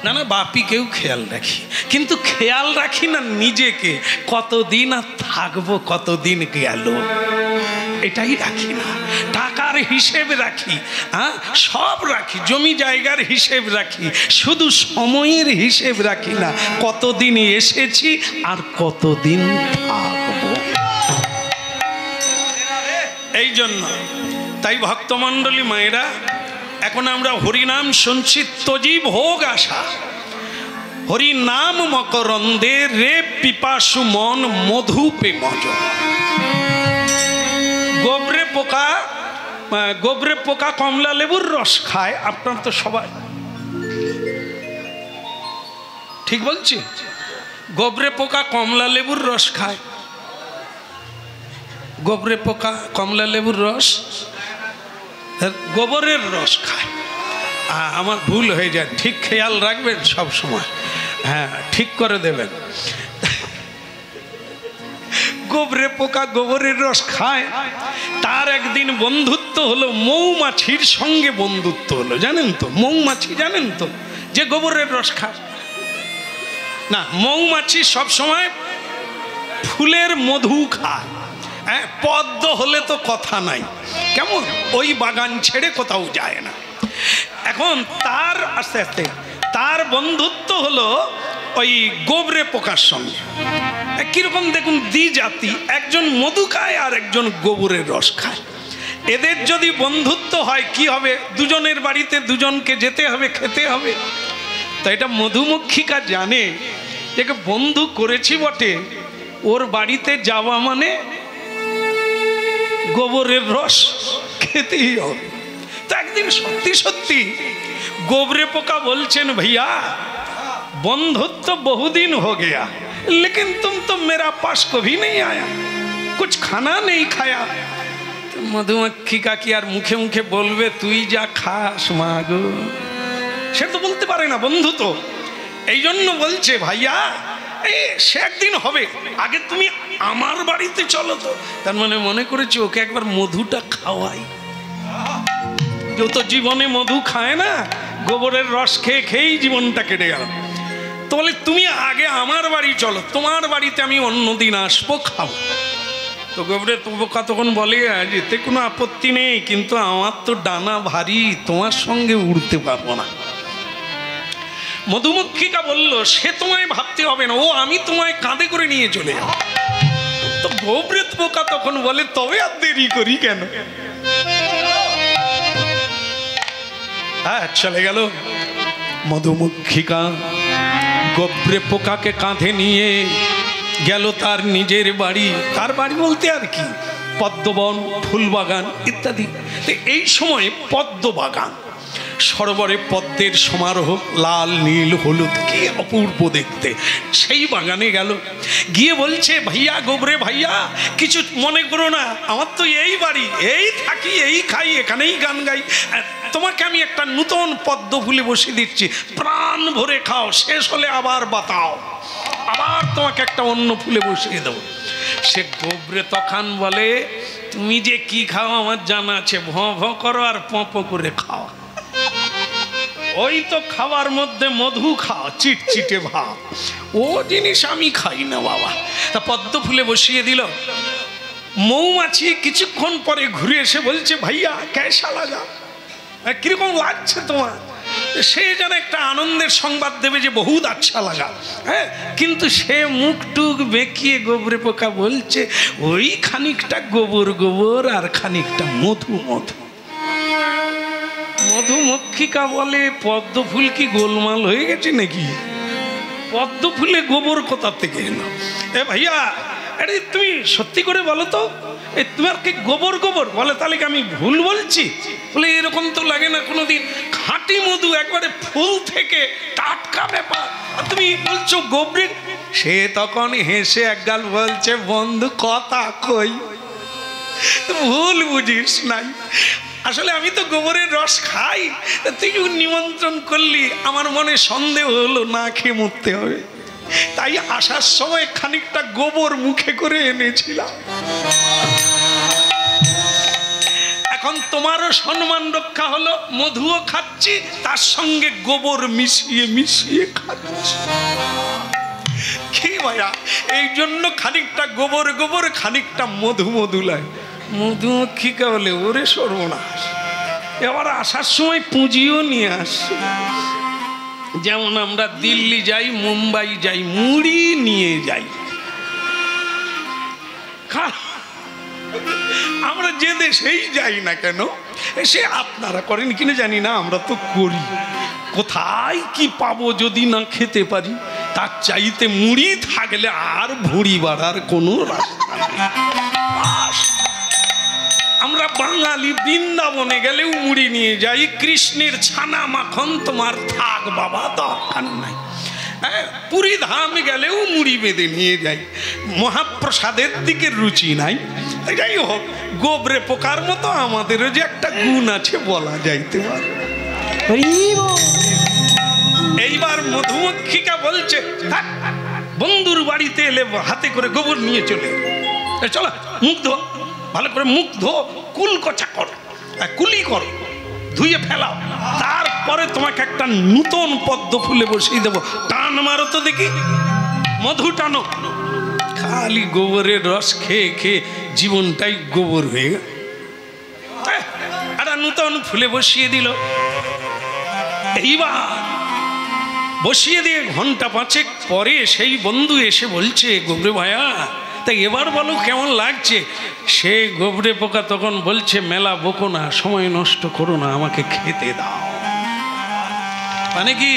না না বাপিকেও খেয়াল রাখি, কিন্তু খেয়াল রাখি না নিজেকে, কতদিন আর থাকবো, কতদিন গেল এটাই রাখি না। টাকার হিসেব রাখি, হ্যাঁ সব রাখি, জমি জায়গার হিসেব রাখি, শুধু সময়ের হিসেব রাখি না, কতদিন এসেছি আর কতদিন থাকবো। এই জন্য তাই ভক্তমণ্ডলী মায়েরা, এখন আমরা হরিনাম শুনছি, তজি ভোগ আশা হরিনাম মকরন্দে রে পিপাসু মন মধু পেমজ। গোবরে পোকা কমলা লেবুর রস খায়, আপনার তো সবাই ঠিক বলছি, গোবরে পোকা কমলা লেবুর রস খায়, গোবরে পোকা কমলা লেবুর রস, গোবরের রস খায়। আমার ভুল হয়ে যায়, ঠিক খেয়াল রাখবেন সব সময়, হ্যাঁ ঠিক করে দেবেন। গোবরে পোকা গোবরের রস খায়। তার একদিন বন্ধুত্ব হলো, মৌমাছির সঙ্গে বন্ধুত্ব হলো, জানেন তো মৌমাছি, জানেন তো যে গোবরের রস খায় না, মৌমাছি সব সময় ফুলের মধু খায়। হ্যাঁ পদ্ম হলে তো কথা নাই, কেমন ওই বাগান ছেড়ে কোথাও যায় না। এখন তার আস্তে আস্তে তার বন্ধুত্ব হলো ওই গোবরে পোকার সঙ্গে। কিরকম দেখুন, দ্বি জাতি, একজন মধু খায় আর একজন গোবরের রস খায়। এদের যদি বন্ধুত্ব হয় কি হবে, দুজনের বাড়িতে দুজনকে যেতে হবে, খেতে হবে। তো এটা মধুমক্ষিকা জানে যে বন্ধু করেছি বটে, ওর বাড়িতে যাওয়া মানে গোবরের রস খেতেই হবে। তো একদিন সত্যি সত্যি গোবরে পোকা বলছেন, ভাইয়া बंधुत्व तो बहुदिन हो गया, लेकिन तुम तो मेरा पास कभी नहीं आया, कुछ खाना नहीं खाया। तो मधुमक्खिका की यार मुखे मुखे बोलबे तुई जा खास मागो, से तो बोलते पारे ना बंधु, तो এই জন্য বলছে ভাইয়া সে একদিন হবে, আগে তুমি আমার বাড়িতে চলো। তো তার মানে মনে করেছি ওকে একবার মধুটা খাওয়াই, কেউ তো জীবনে মধু খায় না, গোবরের রস খেয়ে খেয়েই জীবনটা কেটে গেল। তো বলে তুমি আগে আমার বাড়ি চলো, তোমার বাড়িতে আমি অন্যদিন আসবো, খাবো। তো গোবরের পোকা তখন বলে যেতে কোনো আপত্তি নেই, কিন্তু আমার তো ডানা ভারী, তোমার সঙ্গে উড়তে পারবো না। মধুমক্ষিকা বলল সে তোমায় ভাবতে হবে না, ও আমি তোমায় কাঁধে করে নিয়ে চলে যাব। তো গোবরের পোকা তখন বলে তবে আর দেরি করি কেন। হ্যাঁ চলে গেল মধুমক্ষিকা, গোবরে পোকাকে কাঁধে নিয়ে গেল তার নিজের বাড়ি। তার বাড়ি বলতে আর কি, পদ্মবন, ফুলবাগান ইত্যাদি। এই সময় পদ্মবাগান, সরোবরে পদ্মের সমারোহ, লাল নীল হলুদ, কি অপূর্ব দেখতে। সেই বাগানে গেল, গিয়ে বলছে ভাইয়া গোবরে ভাইয়া কিছু মনে করো না, আমার তো এই বাড়ি, এই থাকি, এই খাই, এখানেই গান গাই, তোমাকে আমি একটা নতুন পদ্ম ফুলে বসিয়ে দিচ্ছি, প্রাণ ভরে খাও, শেষ হলে আবার বাতাও, আবার তোমাকে একটা অন্য ফুলে বসিয়ে দেবো। সে গোবরে তখন বলে তুমি যে কি খাও আমার জানা আছে, ভ ভ করো আর পপ করে খাও, ওই তো খাওয়ার মধ্যে মধু খাও, চিটচিটে ভাব, ও জিনিস আমি খাই না বাবা। তা পদ্ম ফুলে বসিয়ে দিল। মৌমাছি কিছুক্ষণ পরে ঘুরে এসে বলছে ভাইয়া কেসা লাগা, কিরকম লাগছে তোমার। সে যেন একটা আনন্দের সংবাদ দেবে যে বহুত আচ্ছা লাগা, হ্যাঁ, কিন্তু সে মুখ টুক বেঁকিয়ে গোবরে পোকা বলছে ওই খানিকটা গোবর গোবর আর খানিকটা মধু মধু। মধুমক্ষিকা বলে পদ্ম ফুল কি গোলমাল হয়ে গেছে নাকি, পদ্ম ফুলে গোবর কোথা থেকে এলো? এ ভাইয়া আরে তুমি সত্যি করে বলো তো, এই তোমার কি গোবর গোবর বলে, তাহলে কি আমি ভুল বলছি? বলে এরকম তো লাগে না কোনোদিন, খাঁটি মধু একবারে ফুল থেকে টাটকা ব্যাপার, আর তুমি বলছো গোবরে। সে তখন হেসে একগাল বলছে, বন্ধু কথা কই, ভুল বুঝিস নাই, আসলে আমি তো গোবরের রস খাই, তুই নিমন্ত্রণ করলি আমার মনে সন্দেহ হলো না খেয়ে মরতে হবে, তাই আসার সময় খানিকটা গোবর মুখে করে এনেছিলাম। এখন তোমারও সম্মান রক্ষা হলো, মধুও খাচ্ছি তার সঙ্গে গোবর মিশিয়ে মিশিয়ে খাচ্ছি। কি ভাইয়া, এই জন্য খানিকটা গোবর গোবর, খানিকটা মধু মধু লাগে। মধুমক্ষিকা বলে, ওরে সর্বনাশ, এবার আসার সময় পুঁজিও নিয়ে আসছে। যেমন আমরা দিল্লি যাই, মুম্বাই যাই, মুড়ি নিয়ে যাই, আমরা যে দেশেই যাই না কেন, সে আপনারা করেন কিনা জানি না, আমরা তো করি। কোথায় কি পাবো যদি না খেতে পারি, তার চাইতে মুড়ি থাকলে আর ভুঁড়ি বাড়ার কোনো রাস্তা নেই। আমরা বাঙালি বৃন্দাবনে গেলেও মুড়ি নিয়ে যাই, কৃষ্ণের ছানা মাখন তোমার থাক বাবা, দরকার নাই। হ্যাঁ, পুরী ধাম গেলেও মুড়ি বেঁধে নিয়ে যাই, মহাপ্রসাদের দিকে রুচি নাই। যাই হোক, গোবরে পোকার মতো আমাদেরও যে একটা গুণ আছে বলা যাইতে পারে। এইবার মধুমক্ষিকা বলছে, বন্ধুর বাড়িতে এলে হাতে করে গোবর নিয়ে চলে, চলো মুখ ধো, ভালো করে মুখ ধো, কুলকচা করো, কুলি করো, ধুয়ে ফেলাও, তারপরে তোমাকে একটা নূতন পদ্ম ফুলে বসিয়ে দেবো, টান মারো তো দেখি, মধু টানো। খালি গোবরের রস খেয়ে খেয়ে জীবনটাই গোবর হয়ে গেল। একটা নূতন ফুলে বসিয়ে দিল। এইবার বসিয়ে দিয়ে ঘন্টা পাঁচেক পরে সেই বন্ধু এসে বলছে, গোবরে ভাইয়া তাই এবার বলো কেমন লাগছে। সে গোবরে পোকা তখন বলছে, মেলা বকো না, সময় নষ্ট করো না, আমাকে খেতে দাও। মানে কি,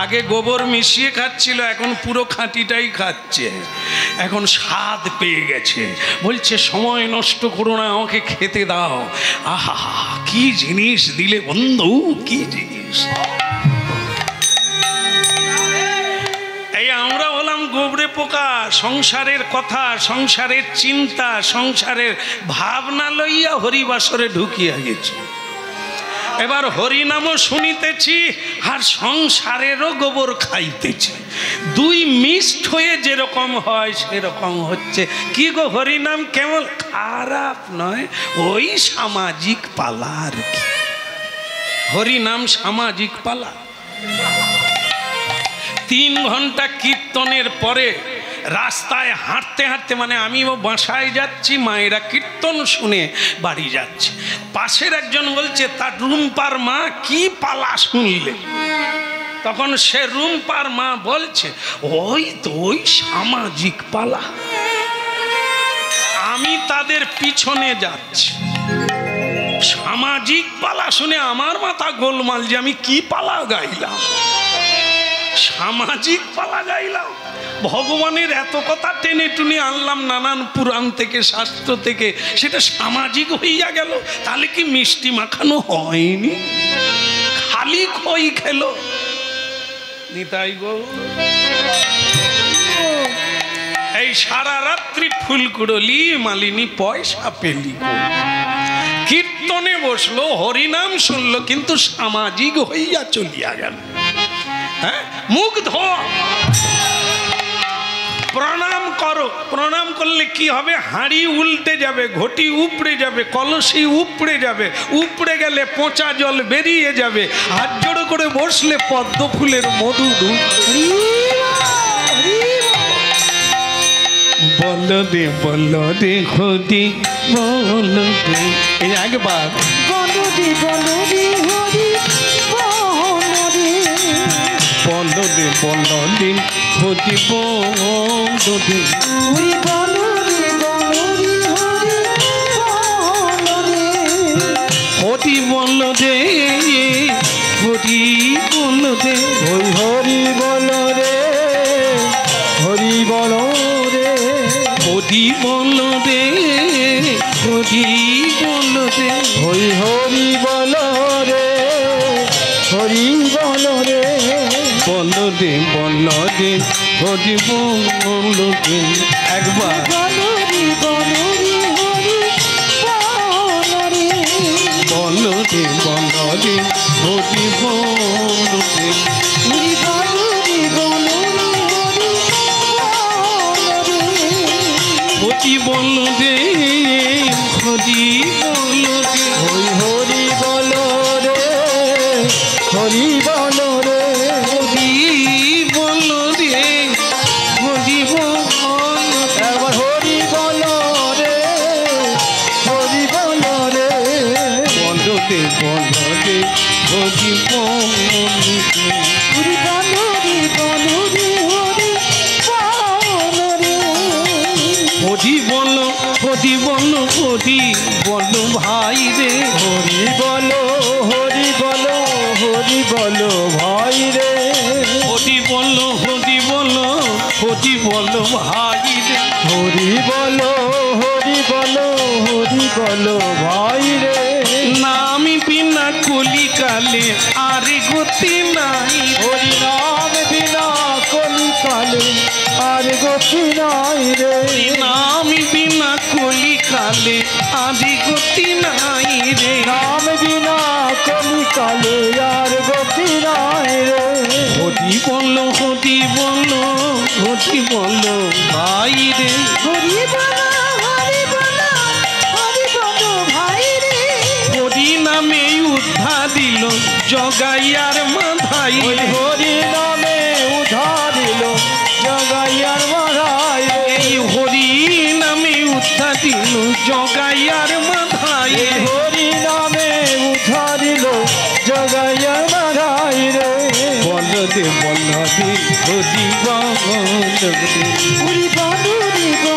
আগে গোবর মিশিয়ে খাচ্ছিল, এখন পুরো খাঁটিটাই খাচ্ছে, এখন স্বাদ পেয়ে গেছে, বলছে সময় নষ্ট করো না, আমাকে খেতে দাও। আহা, কি জিনিস দিলে বন্ধু, কি জিনিস। এই আমরা হলাম গোবরে পোকা, সংসারের কথা, সংসারের চিন্তা, সংসারের ভাবনা লইয়া হরিবাসরে ঢুকিয়া গেছি। এবার হরিনামও শুনিতেছি আর সংসারেরও গোবর খাইতেছি, দুই মিক্সড হয়ে যেরকম হয় সেরকম হচ্ছে। কি গো, হরিনাম কেমন খারাপ নয়, ওই সামাজিক পালা আর কি। হরিনাম সামাজিক পালা। 3 ঘন্টা কীর্তনের পরে রাস্তায় হাঁটতে হাঁটতে, মানে আমিও বাসায় যাচ্ছি, মায়েরা কীর্তন শুনে বাড়ি যাচ্ছে, পাশের একজন বলছে তার রুম্পার মা কি পালা শুনলে। তখন সে রুম্পার মা বলছে, ওই তো ওই সামাজিক পালা। আমি তাদের পিছনে যাচ্ছি, সামাজিক পালা শুনে আমার মাথা গোলমাল, যে আমি কি পালা গাইলাম, সামাজিক পালা গাইলাম। ভগবানের এত কথা টেনে টুনে আনলাম নানান পুরাণ থেকে, শাস্ত্র থেকে, সেটা সামাজিক হইয়া গেল। তাহলে কি মিষ্টি মাখানো হয়নি, খালি খই খেলো। নিতাই গো, এই সারা রাত্রি ফুল কুড়লি মালিনী পয়সা পেলি। কীর্তনে বসলো, হরিনাম শুনলো, কিন্তু সামাজিক হইয়া চলিয়া গেল। হ্যাঁ, মুখ ধো, প্রণাম করো। প্রণাম করলে কি হবে, হাঁড়ি উল্টে যাবে, ঘটি উপড়ে যাবে, কলসি উপড়ে যাবে, উপড়ে গেলে পচা জল বেরিয়ে যাবে। হাত জোড়ো করে বসলে পদ্ম ফুলের মধু। বলো রে বলো রে ঘটি বলো রে, এই একবার বলো রে বলো রে হরি বলো রে, বলো রে বলো রে ঘটি বলো রে, বলো রে বলো রে হরি বলো রে, হরি বলো রে, হরি বলো রে, হরি বলো রে, হরি বলো রে, হরি বলো রে, হরি বলো রে, হরি বলো রে, বলো রে বলো রে হরি বল রে একবার বল রে হরি বল রে হরি বল রে হরি বল রে হরি বল রে হরি বল রে হরি বল রে হরি বল একবার হরি বল রে হরি বল রে বল রে হরি বল রে হরি বল হরি বল হরি বল ভাই রে হরি বল হরি বল হরি বল ভাই রে হরি বল হরি বল হরি বল ভাই রে হরি বল হরি বল হরি বল ভাই রে নামি বিনা কলিকালে আর গতি নাই হরি নাম বিনা কলিকালে আর গতি নাই রে নামি বিনা কলিকালে আর গতি নাই রে নাম বিনা কলিকালে আর গতি নাই রে হরি বল হরি বল হরি বল ভাই রে হরি বল ভাই রে হরি নামে উদ্ধার দিল জগাইয়ার মাথায় ওই হরি নামে উধারিল জগাইয়ার মারাই রে এই হরি নামে উদ্ধার দিল জগাইয়ার মাথায় এই হরি নামে উধারিল জগাইয়ার মারাই রে বল রে হরি বল রে হরি বল রে হরি বল রে হরি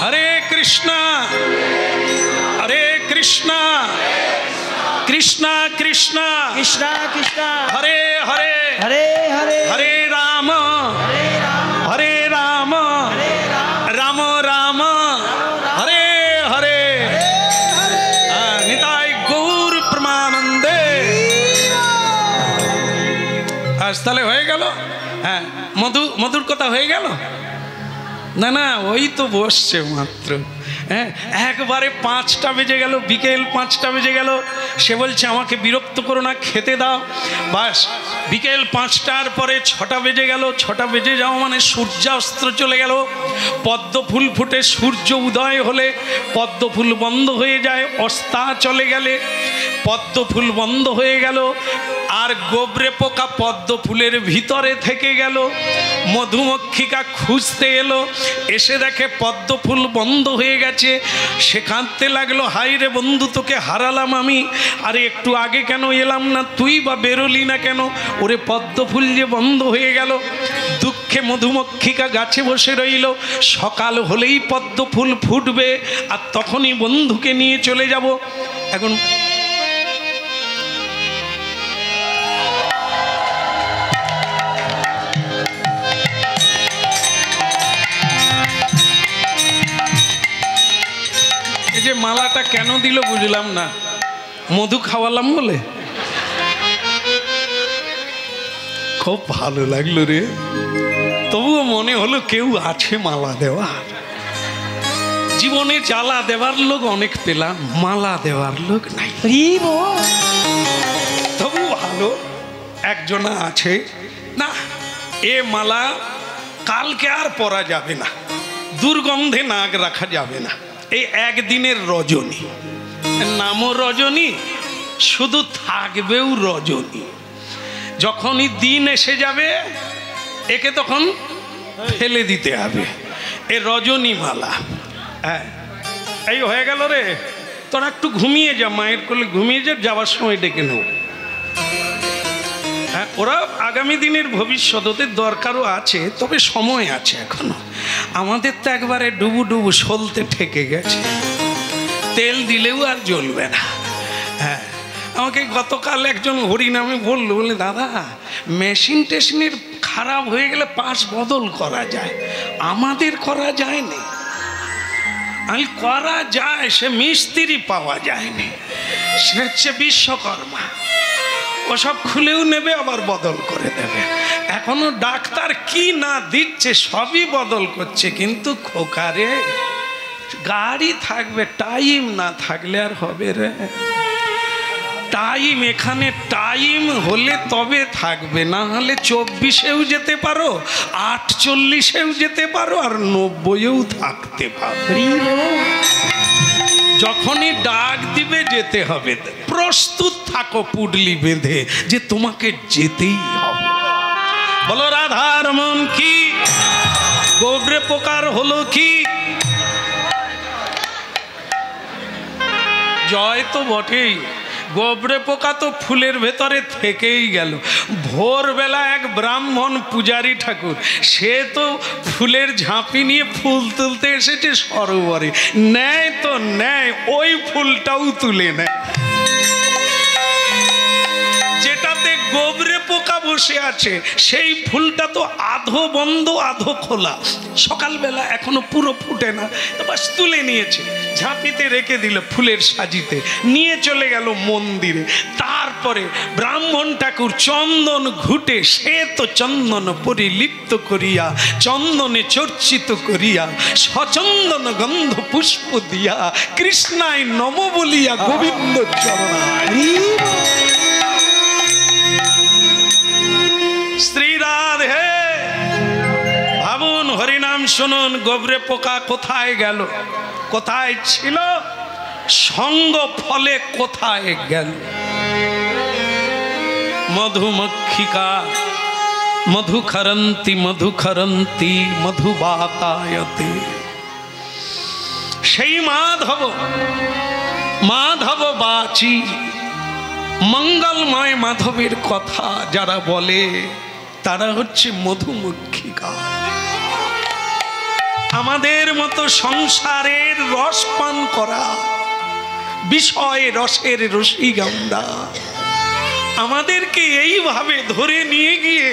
হরে কৃষ্ণ কৃষ্ণ কৃষ্ণ কৃষ্ণ কৃষ্ণ হরে হরে হরে হরে হরে রাম হরে রাম রাম রাম হরে হরে নিতাই গৌর প্রেমানন্দে আজ তাহলে হয়ে গেল হ্যাঁ মধুর কথা হয়ে গেল না ওই তো বসছে মাত্র হ্যাঁ একবারে 5টা বেজে গেল বিকেল 5টা বেজে গেল সে বলছে আমাকে বিরক্ত করো না খেতে দাও বাস বিকেল 5টার পরে 6টা বেজে গেল 6টা বেজে যাওয়া মানে সূর্যাস্ত চলে গেল পদ্ম ফুল ফুটে সূর্য উদয় হলে পদ্ম ফুল বন্ধ হয়ে যায় অস্তা চলে গেলে পদ্ম ফুল বন্ধ হয়ে গেল আর গোবরে পোকা পদ্ম ফুলের ভিতরে থেকে গেল মধুমক্ষিকা খুঁজতে এলো এসে দেখে পদ্ম ফুল বন্ধ হয়ে গেছে সে কাঁদতে লাগলো হাই রে বন্ধু তোকে হারালাম আমি আরে একটু আগে কেন এলাম না তুই বা বেরোলি না কেন ওরে পদ্ম ফুল যে বন্ধ হয়ে গেল দুঃখে মধুমক্ষিকা গাছে বসে রইল সকাল হলেই পদ্ম ফুল ফুটবে আর তখনই বন্ধুকে নিয়ে চলে যাব এখন এই যে মালাটা কেন দিল বুঝলাম না মধু খাওয়ালাম বলে খুব ভালো লাগলো রে তবুও মনে হলো কেউ আছে মালা দেওয়া জীবনে জ্বালা দেওয়ার লোক অনেক পেলাম মালা দেওয়ার লোক নাই তবু ভালো একজনা আছে না এ মালা কালকে আর পরা যাবে না দুর্গন্ধে নাক রাখা যাবে না এই একদিনের রজনী নামও রজনী শুধু থাকবেও রজনী যখনই দিন এসে যাবে একে তখন ফেলে দিতে হবে এ রজনী মালা হ্যাঁ এই হয়ে গেল রে তোরা একটু ঘুমিয়ে যা মায়ের কোলে ঘুমিয়ে যা যাওয়ার সময় ডেকে নেব হ্যাঁ, ওরা আগামী দিনের ভবিষ্যৎ, ওদের দরকারও আছে, তবে সময় আছে এখনো। আমাদের তো একবারে ডুবু ডুবু সলতে ঠেকে গেছে, তেল দিলেও আর জ্বলবে না। হ্যাঁ, আমাকে গতকাল একজন হরিনামে বললো, বলে দাদা মেশিন টেশিনের খারাপ হয়ে গেলে পাশ বদল করা যায়, আমাদের করা যায়নি। আমি করা যায়, সে মিস্ত্রি পাওয়া যায়নি, সে হচ্ছে বিশ্বকর্মা, ওসব খুলেও নেবে আবার বদল করে দেবে। এখনো ডাক্তার কি না দিচ্ছে সবই বদল করছে, কিন্তু খোকারে গাড়ি থাকবে, টাইম না থাকলে আর হবে রে? টাইম এখানে টাইম হলে তবে থাকবে, না হলে 24-এও যেতে পারো, 48-এও যেতে পারো, আর 90-এও থাকতে পারো। যখনই ডাক দিবে যেতে হবে, প্রস্তুত থাকো পুডলি বেঁধে যে তোমাকে যেতেই হবে। বলো রাধার মন কি, গোবরে পোকার হলো কি? জয় তো বটেই, গোবরে পোকা তো ফুলের ভেতরে থেকেই গেল। ভোরবেলা এক ব্রাহ্মণ পূজারী ঠাকুর, সে তো ফুলের ঝাঁপি নিয়ে ফুল তুলতে এসেছে সরোবরে, নেয় তো নেয়, ওই ফুলটাও তুলে নেয় যেটাতে গোবরে পোকা বসে আছে। সেই ফুলটা তো আধো বন্ধ আধো খোলা, সকালবেলা এখনো পুরো ফুটে না, তো বাস তুলে নিয়েছে, ঝাঁপিতে রেখে দিল ফুলের সাজিতে, নিয়ে চলে গেল মন্দিরে। তারপরে ব্রাহ্মণ ঠাকুর চন্দন ঘুটে, সে তো চন্দন পরিলিপ্ত করিয়া, চন্দনে চর্চিত করিয়া, সচন্দন গন্ধ পুষ্প দিয়া, কৃষ্ণায় নম বলিয়া গোবিন্দ চরণায়। শ্রী রাধে, ভাবুন, হরিনাম শুনুন, গোবরে পোকা কোথায় গেল? কোথায় ছিল? সঙ্গ ফলে কোথায় গেল? মধুমক্ষিকা মধুখরন্তি মধুখরন্তি মধুবাতায়তে। সেই মাধব, মাধব বাচি, মঙ্গলময় মাধবের কথা যারা বলে তারা হচ্ছে মধুমক্ষিকা। আমাদের মতো সংসারের রস পান করা, বিষয় রসের রসিগন্ধা, আমাদেরকে এইভাবে ধরে নিয়ে গিয়ে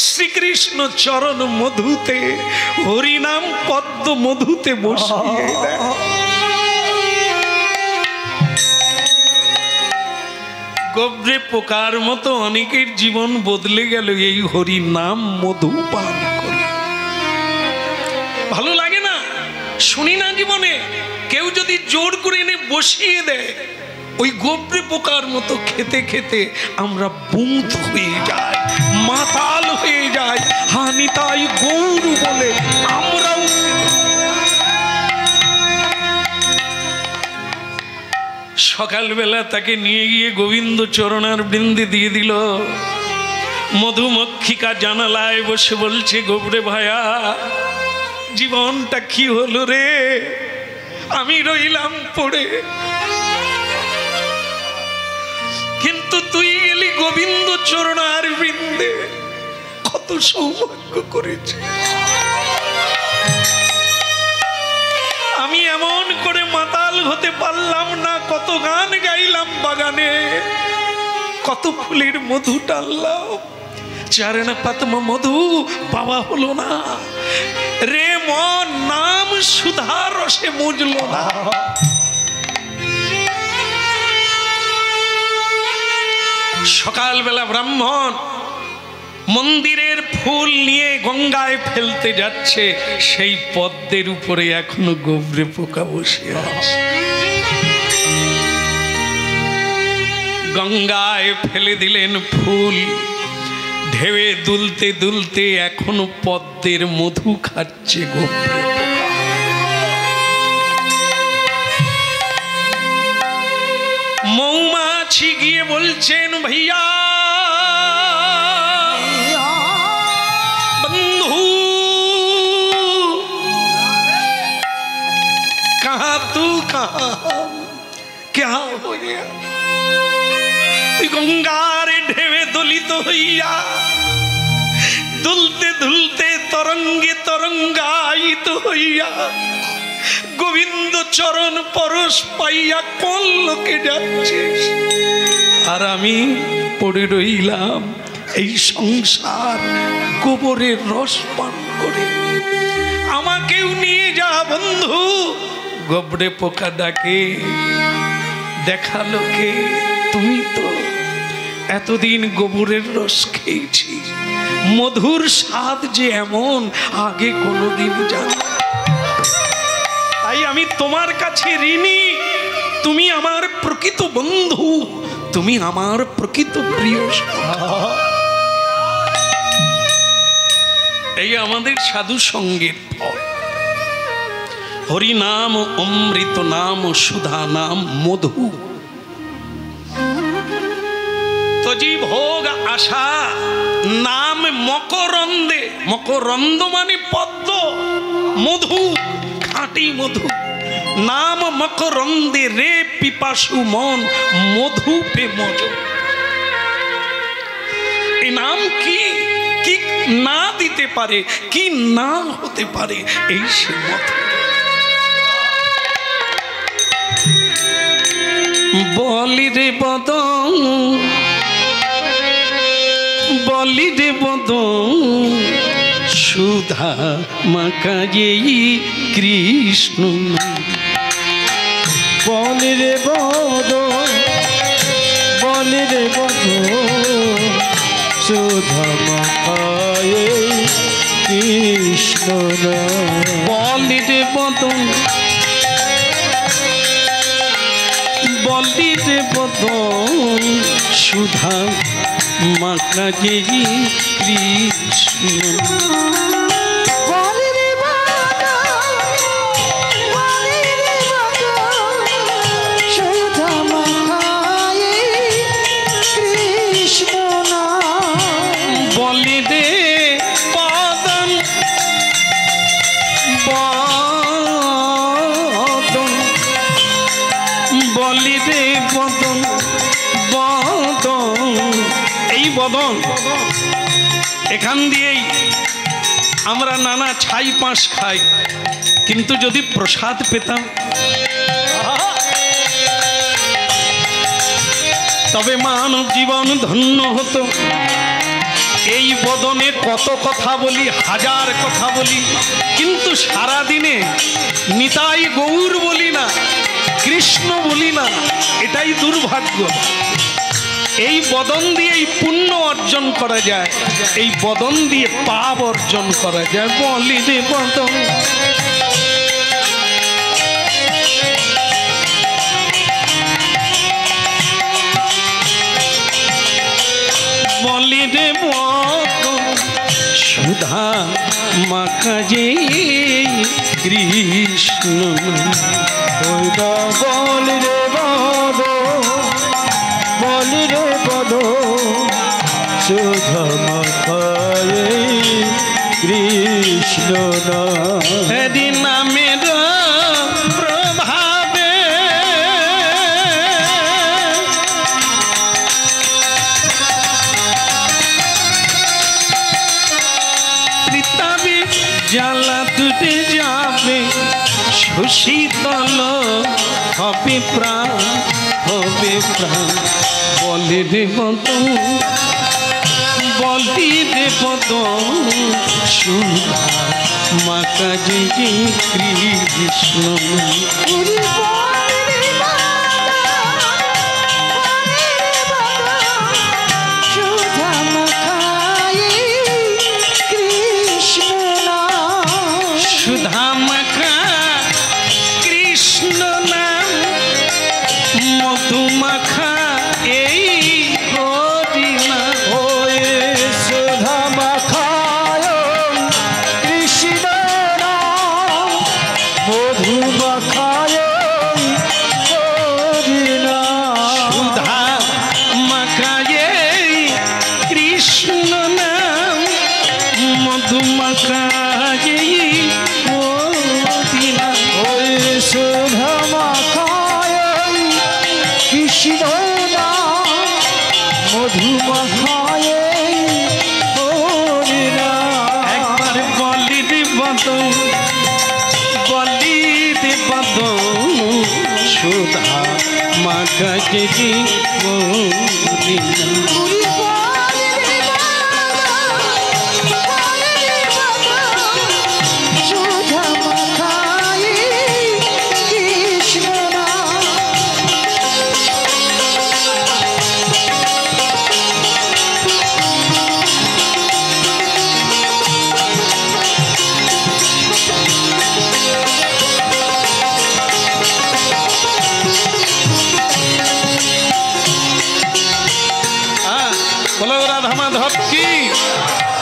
শ্রীকৃষ্ণ চরণ মধুতে, হরিনাম পদ্ম মধুতে বসিয়ে দেয়। গোবরে পোকার মতো অনেকের জীবন বদলে গেল এই হরি নাম মধু পান করে। ভালো লাগে না? শুনি না জীবনে কেউ যদি জোর করে এনে বসিয়ে দেয়, ওই গোবরে পোকার মতো খেতে খেতে আমরা বুঁদ হয়ে যাই, মাতাল হয়ে যাই, হানি তাই গৌর বলে আমরাও। সকালবেলা তাকে নিয়ে গিয়ে গোবিন্দ চরণার বৃন্দে দিয়ে দিল। মধুমক্ষিকা জানালায় বসে বলছে, গোবরে ভায়া, জীবনটা কি হলো রে? আমি রইলাম পড়ে, কিন্তু তুই গেলি গোবিন্দ চরণার বৃন্দে, কত সৌভাগ্য করেছে। আমি এমন করে মাতাল হতে পারলাম না, কত গান গাইলাম বাগানে, কত ফুলের মধু টানলাম, চরণ পদ্ম মধু পাওয়া হলো না রে মন, নাম সুধা রসে মুজল না। সকালবেলা ব্রাহ্মণ মন্দিরের ফুল নিয়ে গঙ্গায় ফেলতে যাচ্ছে, সেই পদ্মের উপরে এখনো গোবরে পোকা বসে আছে। গঙ্গায় ফেলে দিলেন ফুল, ঢেউয়ে দুলতে দুলতে এখনো পদ্মের মধু খাচ্ছে গোবরে পোকা। মৌমাছি গিয়ে বলছেন, ভাইয়া বন্ধু, कहाँ तू कहाँ क्या हो गया? তুই গঙ্গার ঢেউয়ে দলিত হইয়া দুলতে দুলতে তরঙ্গে তরঙ্গায়িত হইয়া গোবিন্দ চরণ পরশ পাইয়া কোন লোকে যাচ্ছিস, আর আমি পড়ে রইলাম এই সংসার গোবরের রস পান করে। আমাকেও নিয়ে যা বন্ধু। গোবরে পোকা ডাকে, দেখালো কে? তুমি তো। এতদিন গোবরের রস খেয়েছি, মধুর স্বাদ যে এমন আগে কোনোদিন জানি। তাই আমি তোমার কাছে ঋণী। তুমি আমার প্রকৃত বন্ধু, তুমি আমার প্রকৃত প্রিয়। এই আমাদের সাধু সঙ্গের ফল। হরি নাম, অমৃত নাম, সুধা নাম, মধু। তজি ভোগ আশা নাম মকরন্দে। মকরন্দ মানে পদ্ম, মধু, খাঁটি মধু। নাম মকরন্দে রে পিপাসু মন, মধু পে মজ। এই নাম কি কি না দিতে পারে, কি না হতে পারে, এই সে মত। বলি রে বদন, বলি রে বদন, সুধা মাকায়ে কৃষ্ণ। বলি রে বদন, বলি রে বদন, সুধা মাকায়ে কৃষ্ণ। বলি রে বদন, বলি রে বদন, সুধা মাকায়ে কৃষ্ণ। বলি রে সুধা মাখায়ে কৃষ্ণ নাম। বলি রে বদন, বদন, বলি রে বদন, বদন। এই বদন, এখান দিয়েই আমরা নানা ছাই পাশ খাই, কিন্তু যদি প্রসাদ পেতাম তবে মানব জীবন ধন্য হতো। এই বদনে কত কথা বলি, হাজার কথা বলি, কিন্তু সারা দিনে নিতাই গৌর বলি না, কৃষ্ণ বলি না। এটাই দুর্ভাগ্য। এই বদন দিয়ে এই পুণ্য অর্জন করা যায়, এই বদন দিয়ে পাপ অর্জন করা যায়। বলি রে বদন, বলি রে বদন, সুধা মাকায়ে কৃষ্ণ। ওই দা বলি রে বদন, বলি রে বদন, সুধা মাকায়ে কৃষ্ণ। হরি নামের প্রভাবে পৃথিবী জ্বালা দুটে যাবে, সুশীতল হবে প্রাণ, হবে প্রাণ। বলে রে বদন, বলি রে বদন, সুধা মাকায়ে কৃষ্ণ। বলি রে সুধা মাখায়ে কৃষ্ণ নাম। সুধা মাখা কৃষ্ণ নাম, মধু মাখা এই হরি নাম। ওই সুধা মাখায় কৃষ্ণ নাম, মধু মাখায় হরি নাম। সুধা মাখায়ে কৃষ্ণ নাম, মধু মাখায়ে হরি নাম। ওই সুধা মাখায় কৃষ্ণ নাম, মধু মাখায় কাছে জীবন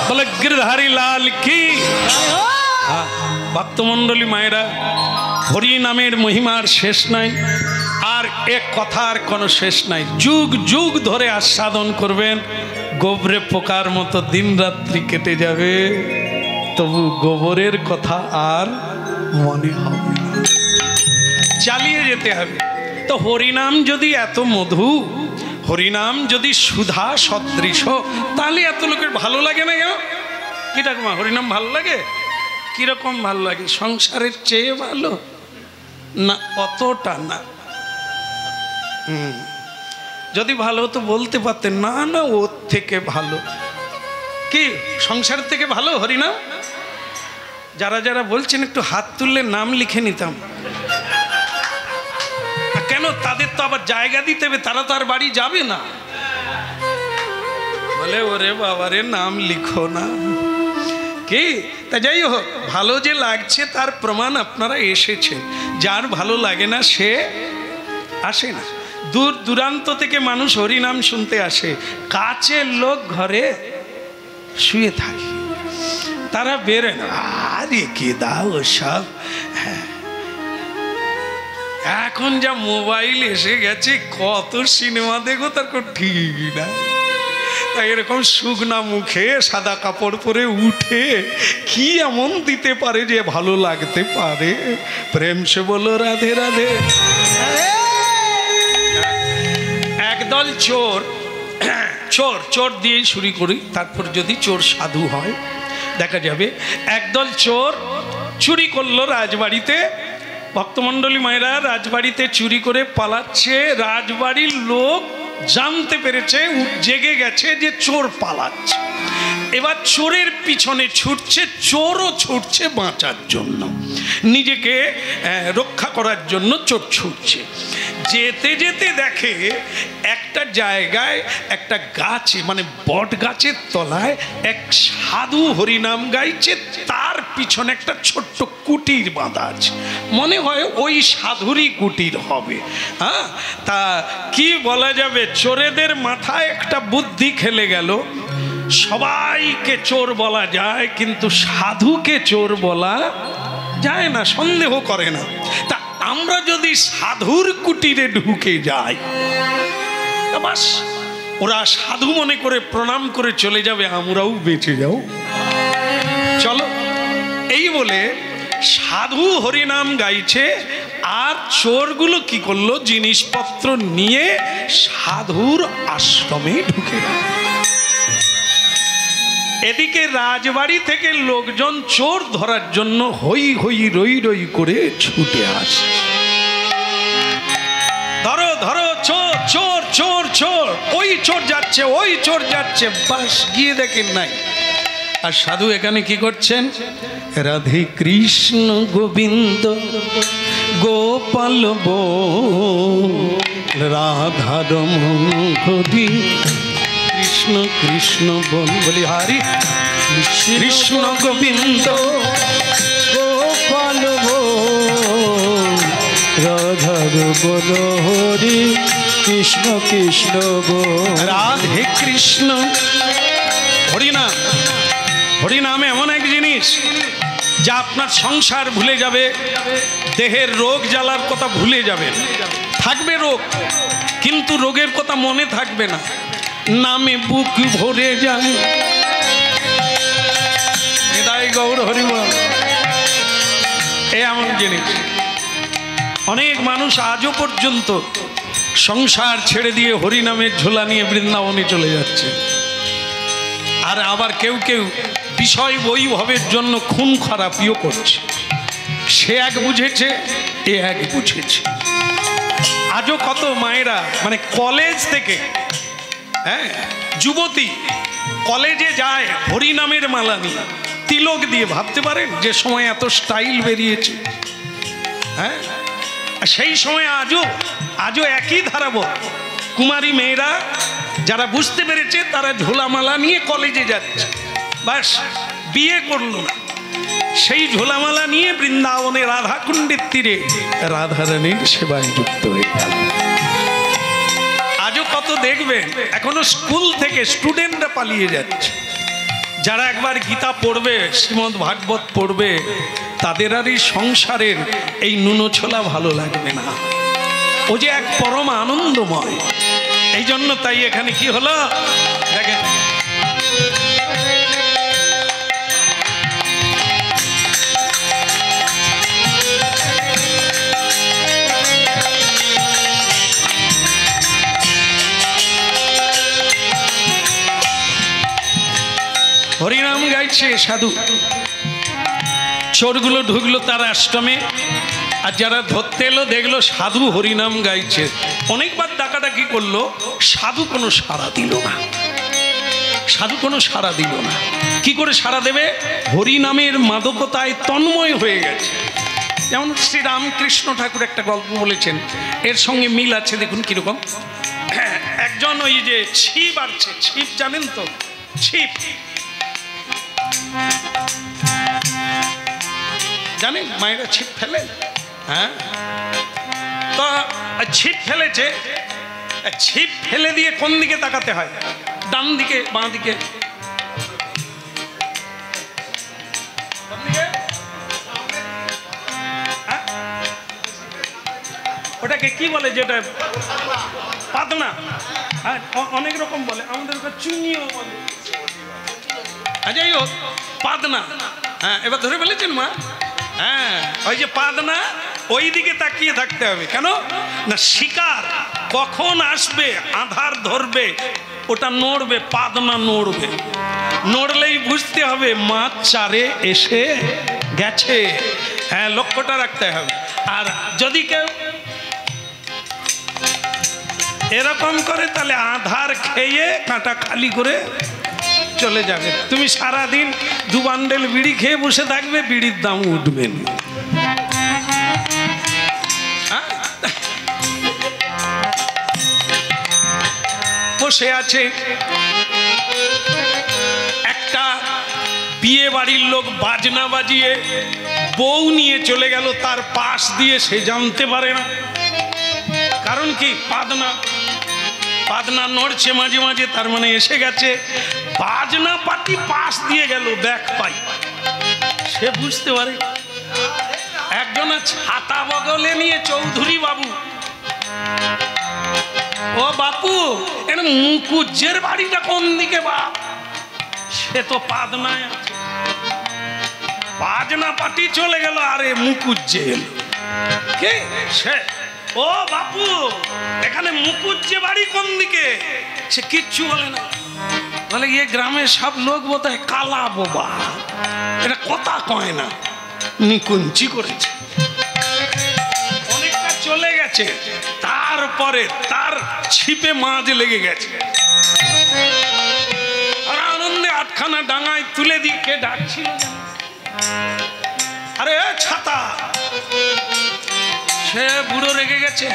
বলে गिरधारी लाल की। ভক্তমণ্ডলী মায়েরা, হরি নামের মহিমার শেষ নাই, আর এক কথার কোনো শেষ নাই। যুগ যুগ ধরে আস্বাদন করবেন, গোবরে পোকার মতো দিন রাত্রি কেটে যাবে, তবু গোবরের কথা আর মনে হবে না, চালিয়ে যেতে হবে। তো হরিনাম যদি এত মধু, হরিনাম যদি সুধা সদৃশ, তাহলে এত লোকের ভালো লাগে না কেন? কি ঠাকুমা, হরিনাম ভালো লাগে? কিরকম ভালো লাগে? সংসারের চেয়ে ভালো না? অতটা না। যদি ভালো তো বলতে পারতেন, না না ওর থেকে ভালো। কি সংসারের থেকে ভালো হরিনাম? যারা যারা বলছেন একটু হাত তুললে নাম লিখে নিতাম। কেন? তাদের তো আবার জায়গা দিতে হবে, তারা তো আর বাড়ি যাবে না। বলে ওরে বাবারে নাম লিখো না। কি তা যাই হোক, ভালো যে লাগছে তার প্রমাণ আপনারা এসেছেন। যার ভালো লাগে না সে আসে না। দূর দূরান্ত থেকে মানুষ হরিনাম শুনতে আসে, কাছের লোক ঘরে শুয়ে থাকে, তারা বেরোয় না। আরে কে দাও সব। হ্যাঁ, এখন যা মোবাইল এসে গেছে, কত সিনেমা দেখো তার কোনো ঠিক না। তাই এরকম শুকনা মুখে সাদা কাপড় পরে উঠে কি এমন দিতে পারে যে ভালো লাগতে পারে? প্রেম সে বলো রাধে রাধে। একদল চোর, চোর চোর দিয়েই শুরু করি, তারপর যদি চোর সাধু হয় দেখা যাবে। একদল চোর চুরি করলো রাজবাড়িতে। ভক্তমণ্ডলী মায়েরা, রাজবাড়িতে চুরি করে পালাচ্ছে। রাজবাড়ির লোক জানতে পেরেছে, জেগে গেছে যে চোর পালাচ্ছে। এবার চোরের পিছনে ছুটছে, চোরও ছুটছে বাঁচার জন্য, নিজেকে রক্ষা করার জন্য চোর ছুটছে। যেতে যেতে দেখে একটা জায়গায়, একটা গাছে, মানে বট গাছের তলায় এক সাধু হরিনাম গাইছে, তার পিছনে একটা ছোট্ট কুটির বাঁধা আছে। মনে হয় ওই সাধুরই কুটির হবে। হ্যাঁ, তা কি বলা যাবে, চোরেদের মাথায় একটা বুদ্ধি খেলে গেল। সবাইকে চোর বলা যায়, কিন্তু সাধুকে চোর বলা যায় না, সন্দেহ করে না। তা আমরা যদি সাধুর কুটিরে ঢুকে যাই, বাস ওরা সাধু মনে করে প্রণাম করে চলে যাবে, আমরাও বেঁচে যাও, চলো। এই বলে সাধু হরিনাম গাইছে, আর চোরগুলো কি করলো, জিনিসপত্র নিয়ে সাধুর আশ্রমে ঢুকে গেল। এদিকে রাজবাড়ি থেকে লোকজন চোর ধরার জন্য হই হই রই রই করে ছুটে আসে। ধরো ধরো, চোর চোর চোর চোর, ওই চোর যাচ্ছে, ওই চোর যাচ্ছে। বাস গিয়ে দেখেন নাই। আর সাধু এখানে কি করছেন? রাধে কৃষ্ণ গোবিন্দ গোপাল রাধার হরি কৃষ্ণ কৃষ্ণ বলি হারি কৃষ্ণ গোবিন্দ গোপাল রাধার বল হরি কৃষ্ণ কৃষ্ণ রাধে কৃষ্ণ। হরিনাম, হরিনামে এমন এক জিনিস যা আপনার সংসার ভুলে যাবে, দেহের রোগ জ্বালার কথা ভুলে যাবে। থাকবে রোগ, কিন্তু রোগের কথা মনে থাকবে না, নামে বুক ভরে যায়। হৃদয় গৌর হরিবল, এমন জিনিস। অনেক মানুষ আজও পর্যন্ত সংসার ছেড়ে দিয়ে হরিনামের ঝোলা নিয়ে বৃন্দাবনে চলে যাচ্ছে। আর আবার কেউ কেউ বিষয় বৈভবের জন্য খুন খারাপিও করছে। সে এক বুঝেছে, এ এক বুঝেছে। আজও কত মায়েরা মানে কলেজ থেকে, হ্যাঁ, যুবতী কলেজে যায় হরিনামের মালা নিয়ে, তিলক দিয়ে। ভাবতে পারেন যে সময় এত স্টাইল বেরিয়েছে, হ্যাঁ, সেই সময় আজও একই ধারাবো। কুমারী মেয়েরা যারা বুঝতে পেরেছে তারা ঝোলামালা নিয়ে কলেজে যাচ্ছে, বাস বিয়ে করল না, সেই ঝোলামালা নিয়ে বৃন্দাবনে রাধাকুণ্ডের তীরে রাধারানীর সেবায় যুক্ত হয়ে গেল। আজও কত দেখবেন এখনো স্কুল থেকে স্টুডেন্টরা পালিয়ে যাচ্ছে। যারা একবার গীতা পড়বে, শ্রীমদ্ ভাগবত পড়বে, তাদের আর এই সংসারের এই নুনো ছোলা ভালো লাগবে না। ও যে এক পরম আনন্দময়। এই জন্য তাই এখানে কি হলো দেখেন, হরিনাম গাইছে সাধু, চোরগুলো ঢুকলো তার আশ্রমে, আর যারা ধরতে এলো দেখলো সাধু হরিনাম গাইছে। অনেকবার ডাকাডাকি করলো, সাধু কোনো সাড়া দিল না, সাধু কোনো সাড়া দিল না। কি করে সাড়া দেবে? হরিনামের মাদকতায় তন্ময় হয়ে গেছে। যেমন শ্রী রামকৃষ্ণ ঠাকুর একটা গল্প বলেছেন, এর সঙ্গে মিল আছে, দেখুন কিরকম। একজন ওই যে ছিপ আসছে, ছিপ জানেন তো, ছিপ জানেন, মায়েরা ছিপ ফেলে, হ্যাঁ, তো ছিপ ফেলেছে, ছিপ ফেলে দিয়ে কোন দিকে তাকাতে হয়? ডান দিকে, বাঁ দিকে? ওটাকে কি বলে যেটা পাতনা? হ্যাঁ, অনেক রকম বলে, আমাদের চুনিও বলে। যাই হোক, পাতনা, হ্যাঁ, এবার ধরে ফেলেছেন মা। হ্যাঁ, ওই যে পাতনা, ওই দিকে তাকিয়ে থাকতে হবে। কেন না, শিকার কখন আসবে, আধার ধরবে, ওটা নড়বে, পাতনা নড়বে, নড়লেই বুঝতে হবে মাছ চারে এসে গেছে। হ্যাঁ, লক্ষ্যটা রাখতে হবে। আর যদি কেউ এরকম করে তাহলে আধার খেয়ে কাঁটা খালি করে চলে যাবে। তুমি সারাদিন 2 বান্ডেল বিড়ি খেয়ে বসে থাকবে, বিড়ির দাম উঠবে না। বসে আছে একটা বিয়ে বাড়ির লোক, বাজনা বাজিয়ে বউ নিয়ে চলে গেল তার পাশ দিয়ে, সে জানতে পারে না। কারণ কি? পাদনা, পাদনা নড়ছে মাঝে মাঝে, তার মানে এসে গেছে। বাজনা পাটি পাশ দিয়ে গেল, ব্যাক পাই, সে বুঝতে পারে। একজন ছাতা বগলে নিয়ে, চৌধুরী বাবু, ও বাপু, এর মুকুজ্জের বাড়িটা কোন দিকে বাপ? সে তো পাদনায় আছে। বাজনা পাটি চলে গেল, আরে মুকুজ্জে এলো। কে সে? ও বাপু, এখানে মুকুজ্জে বাড়ি কোন দিকে? সে কিচ্ছু বলে না, বলে এ গ্রামের সব লোক বোধহয় কালা বোবা, এটা কথা কয় না, নিকুঞ্চি করেছে। অনেকটা চলে গেছে, তারপরে তার ছিপে মাছ লেগে গেছে, আর আনন্দে 8খানা ডাঙায় তুলে দিয়ে কে ডাকছিল, আরে ছাতা। সে বুড়ো রেগে গেছে,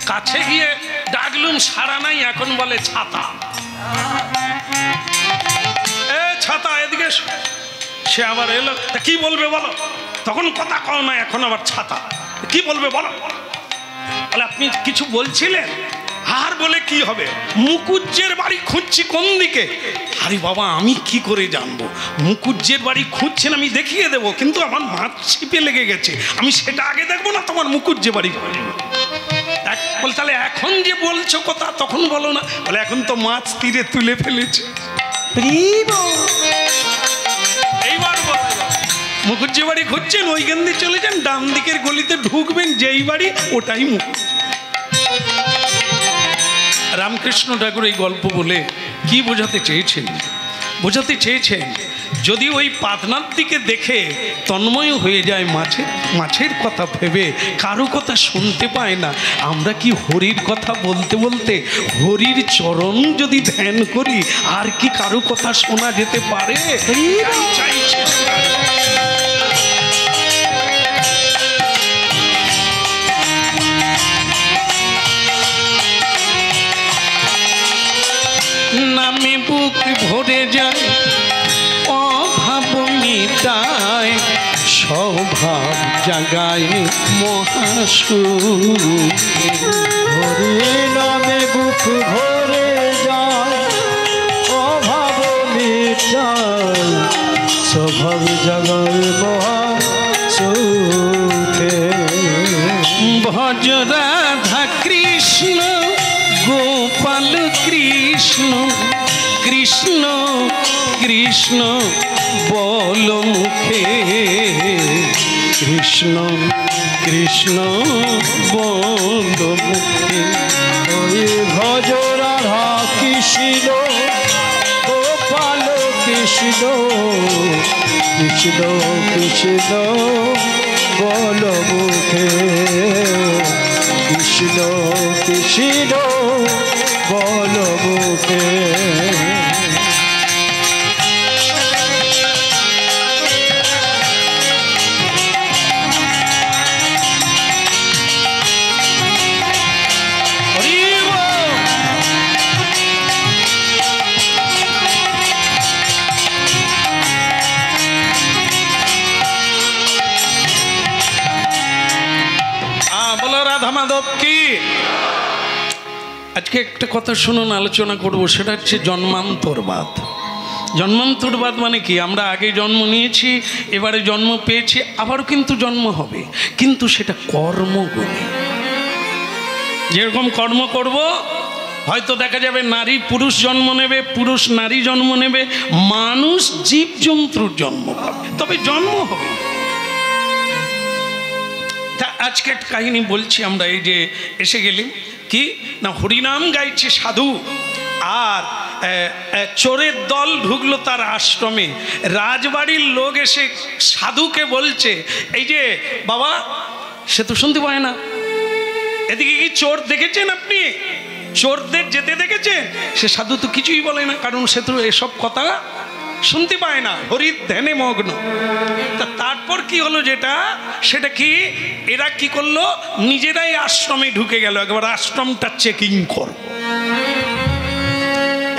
কাছে গিয়ে ডাকলুম, সারা নাই, এখন বলে ছাতা। এ ছাতা, এদিকে। সে আবার এলো, তা কি বলবে বলো? তখন কথা কও না, এখন আবার ছাতা, কি বলবে বলো? বলে আপনি কিছু বলছিলেন। আর বলে কি হবে, মুকুজ্জের বাড়ি খুঁজছি কোন দিকে? আরে বাবা, আমি কি করে জানবো? মুকুজ্জের বাড়ি খুঁজছেন, আমি দেখিয়ে দেবো, কিন্তু আমার মাছ ছিপে লেগে গেছে, আমি সেটা আগে দেখবো না তোমার মুকুজ্জে বাড়ি? বলে তাহলে এখন যে বলছো কথা, তখন বলো না। বলে এখন তো মাছ তীরে তুলে ফেলেছে। এইবার মুকুজ্জে বাড়ি খুঁজছেন, ওইখান দিয়ে চলে যান, ডান দিকের গলিতে ঢুকবেন, যেই বাড়ি ওটাই মুকুজ্জে। রামকৃষ্ণ ঠাকুর এই গল্প বলে কি বোঝাতে চেয়েছেন? বোঝাতে চেয়েছেন যদি ওই পাতনার দিকে দেখে তন্ময় হয়ে যায় মাছের কথা ভেবে, কারো কথা শুনতে পায় না। আমরা কি হরির কথা বলতে বলতে হরির চরণ যদি ধ্যান করি, আর কি কারো কথা শোনা যেতে পারে? চাইছে নামে বুক ভরে যায়, অভাব মিটায়, স্বভাব জাগায় মহাসুখ। হরি নামে বুক ভরে যায়, অভাব মিটায়, স্বভাব জাগায় মহাসুখে। ভজ রাধা কৃষ্ণ গোপাল কৃষ্ণ, কৃষ্ণ কৃষ্ণ বল মুখে, কৃষ্ণ কৃষ্ণ বল মুখে। ওই ভজ রাধা কৃষ্ণ গোপাল কৃষ্ণ, কৃষ্ণ কৃষ্ণ বল মুখে, কৃষ্ণ কৃষ্ণ বল মুখে। মাধব কি? আজকে একটা কথা শুনুন, আলোচনা করব, সেটা হচ্ছে জন্মান্তরবাদ। জন্মান্তরবাদ মানে কি? আমরা আগে জন্ম নিয়েছি, এবারে জন্ম পেয়েছি, আবারও কিন্তু জন্ম হবে, কিন্তু সেটা কর্মগুণে। যেরকম কর্ম করব, হয়তো দেখা যাবে নারী পুরুষ জন্ম নেবে, পুরুষ নারী জন্ম নেবে, মানুষ জীবজন্তুর জন্ম পাবে, তবে জন্ম হবে। আজকে একটা কাহিনী বলছি আমরা, এই যে এসে গেলাম কি না, হরিনাম গাইছে সাধু, আর চোরের দল ঢুকলো তার আশ্রমে। রাজবাড়ির লোক এসে সাধুকে বলছে, এই যে বাবা, সে তো শুনতে পায় না, এদিকে কি চোর দেখেছেন আপনি? চোরদের যেতে দেখেছেন? সে সাধু তো কিছুই বলে না, কারণ সে তো এসব কথা শুনতে পায় না, হরির ধ্যানে মগ্ন। তারপর কি হলো, সেটা কি, এরা কি করলো, নিজেরাই আশ্রমে ঢুকে গেল, একবার আশ্রমটা চেকিং কর।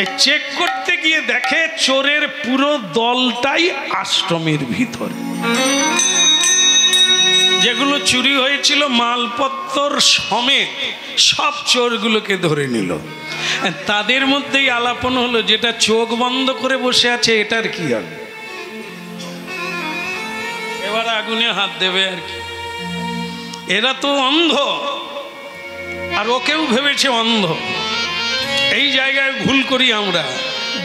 এই চেক করতে গিয়ে দেখে চোরের পুরো দলটাই আশ্রমের ভিতর। যেগুলো চুরি হয়েছিল মালপত্তর সমেত সব চোরগুলোকে ধরে নিল। তাদের মধ্যেই আলাপন হলো, যেটা চোখ বন্ধ করে বসে আছে এটার কি হবে? এবার আগুনে হাত দেবে আর কি। এরা তো অন্ধ, আর ওকেও ভেবেছে অন্ধ। এই জায়গায় ভুল করি আমরা,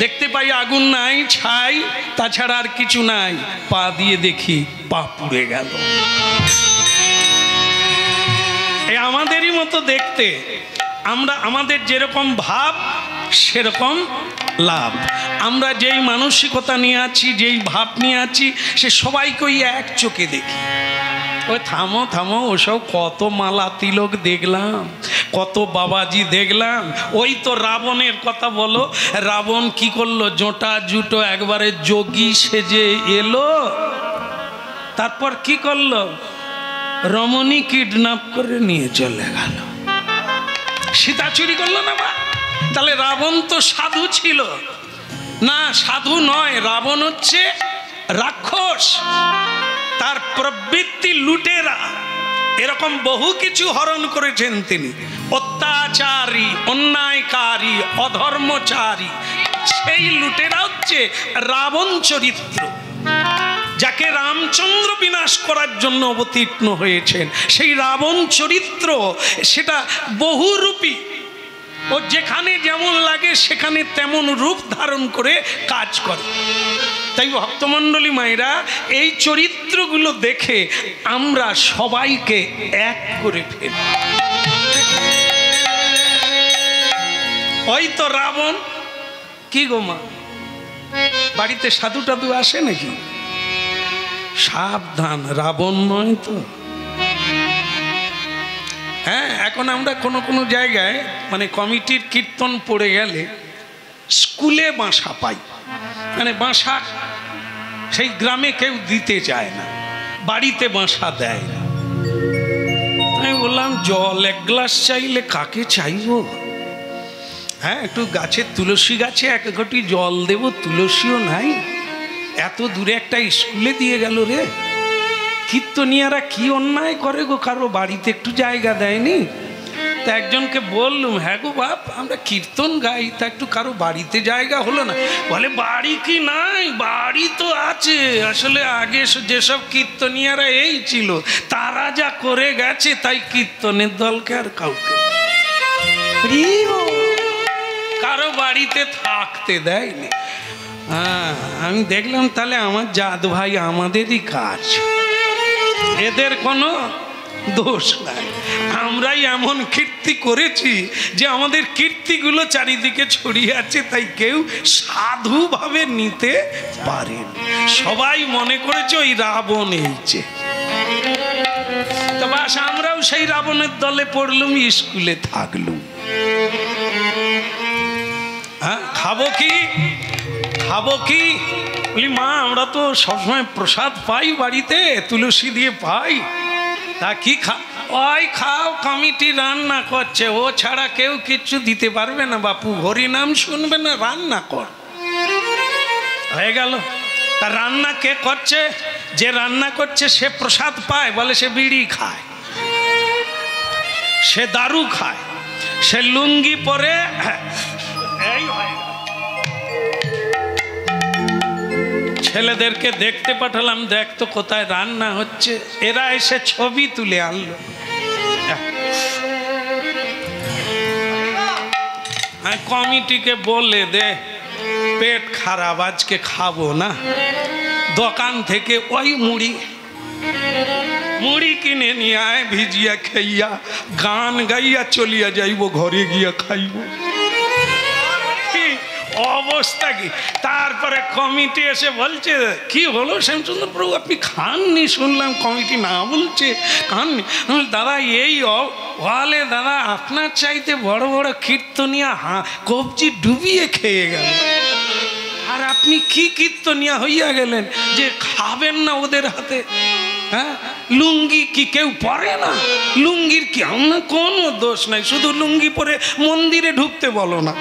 দেখতে পাই আগুন নাই, ছাই, তাছাড়া আর কিছু নাই, পা দিয়ে দেখি পা পুড়ে গেল। এই আমাদেরই মতো দেখতে, আমরা আমাদের যেরকম ভাব সেরকম লাভ। আমরা যেই মানসিকতা নিয়ে আছি, যেই ভাব নিয়ে আছি, সে সবাইকে ওই এক চোখে দেখি। ওই থামো থামো, ওসব কত মালা তিলক দেখলাম, কত বাবাজি দেখলাম। ওই তো রাবণের কথা বলো, রাবণ কি করলো, জোটা জুটো একবারে যোগী সেজে এলো, তারপর কি করলো, রমণী কিডন্যাপ করে নিয়ে চলে গেল। সীতা চুরি করলো না বা? তাহলে রাবণ তো সাধু ছিল না? সাধু নয়, রাবণ হচ্ছে রাক্ষস, তার প্রবৃত্তি লুটেরা। এরকম বহু কিছু হরণ করেছেন তিনি, অত্যাচারী, অন্যায়কারী, অধর্মচারী। সেই লুটেরা হচ্ছে রাবণ চরিত্র, যাকে রামচন্দ্র বিনাশ করার জন্য অবতীর্ণ হয়েছেন। সেই রাবণ চরিত্র সেটা বহুরূপী, ও যেখানে যেমন লাগে সেখানে তেমন রূপ ধারণ করে কাজ করে। তাই ভক্তমণ্ডলী মায়েরা, এই চরিত্রগুলো দেখে আমরা সবাইকে এক করে ফেলি। ওই তো রাবণ কি গো মা, বাড়িতে সাধু টাধু আসে নাকি? সাবধান, রাবণ নয় তো। হ্যাঁ, এখন আমরা কোনো কোনো জায়গায় মানে কমিটির কীর্তন পড়ে গেলে স্কুলে বাসা পাই, মানে বাসা সেই গ্রামে কেউ দিতে চায় না, বাড়িতে বাসা দেয় না। আমি বললাম জল এক গ্লাস চাইলে কাকে চাইবো? হ্যাঁ, একটু গাছের তুলসী গাছে এক ঘটি জল দেব, তুলসীও নাই, এত দূরে একটা স্কুলে দিয়ে গেল রে। কীর্তনিয়ারা কি অন্যায় করে গো, কারো বাড়িতে একটু জায়গা দেয়নি? তা একজনকে বললুম, হ্যাঁ গো বাপ, আমরা কীর্তন গাই, তা একটু কারো বাড়িতে জায়গা হলো না? বলে বাড়ি কি নাই, বাড়ি তো আছে, আসলে আগে যেসব কীর্তনিয়ারা এই ছিল তারা যা করে গেছে, তাই কীর্তনের দলকে আর কাউকে কারো বাড়িতে থাকতে দেয়নি। হ্যাঁ, আমি দেখলাম তাহলে আমার জাত ভাই আমাদেরই কাজ, এদের কোনো দোষ নাই। আমরাই এমন কীর্তি করেছি যে আমাদের কীর্তিগুলো চারিদিকে ছড়িয়ে আছে, তাই কেউ সাধুভাবে নিতে পারেন। সবাই মনে করেছে ওই রাবণ এইছে, তো বাস আমরাও সেই রাবণের দলে পড়লুম, স্কুলে থাকলুম। হ্যাঁ, খাবো কি খাবো কি? বলি মা, আমরা তো সবসময় প্রসাদ পাই বাড়িতে, তুলসী দিয়ে পাই, তা কি ওই খাও, কমিটি রান্না করছে, ও ছাড়া কেউ কিচ্ছু দিতে পারবে না বাপু, হরিনাম শুনবে না, রান্না কর। হয়ে গেল। তা রান্না কে করছে? যে রান্না করছে সে প্রসাদ পায়, বলে সে বিড়ি খায়, সে দারু খায়, সে লুঙ্গি পরে। এই ছেলেদেরকে দেখতে পাঠালাম, দেখ তো কোথায় রান্না হচ্ছে। এরা এসে ছবি তুলে আনলো। কমিটিকে বলে দে পেট খারাপ, আজকে খাবো না, দোকান থেকে ওই মুড়ি কিনে নিয়ে আয়, ভিজিয়া খাইয়া গান গাইয়া চলিয়া যাইব, ঘরে গিয়া খাইব। অবস্থা কি? তারপরে কমিটি এসে বলছে, কি হলো শ্যামচন্দ্র প্রভু, আপনি খাননি? শুনলাম কমিটি না বলছে খাননি। দাদা এই হলে দাদা আপনার চাইতে বড় বড় কীর্তনিয়া কবজি ডুবিয়ে খেয়ে গেল, আর আপনি কি কীর্তনিয়া হইয়া গেলেন যে খাবেন না ওদের হাতে? হ্যাঁ, লুঙ্গি কি কেউ পরে না? লুঙ্গির কি আমার কোনো দোষ নাই, শুধু লুঙ্গি পরে মন্দিরে ঢুকতে বলো না।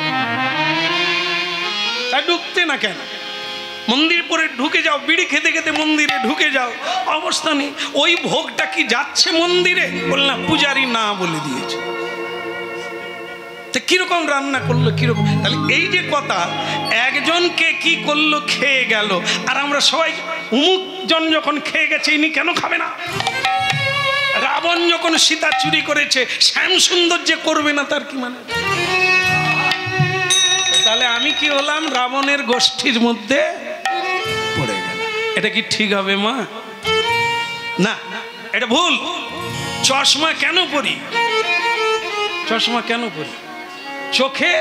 তা ঢুকতে না কেন? মন্দির পরে ঢুকে যাও, বিড়ি খেতে খেতে মন্দিরে ঢুকে যাও, অবস্থা নেই। ওই ভোগটা কি যাচ্ছে মন্দিরে? বললাম পূজারি না বলে দিয়েছে। তা কিরকম রান্না করলো, কিরকম? তাহলে এই যে কথা, একজনকে কি করলো, খেয়ে গেল, আর আমরা সবাই অমুক জন যখন খেয়ে গেছে ইনি কেন খাবে না? রাবণ যখন সীতা চুরি করেছে, শ্যাম সুন্দর যে করবে না তার কি মানে? তাহলে আমি কি হলাম? রাবণের গোষ্ঠীর মধ্যে পড়ে গেল। এটা কি ঠিক হবে মা? না, এটা ভুল। চশমা কেন পরি? চশমা কেন পরি? চোখে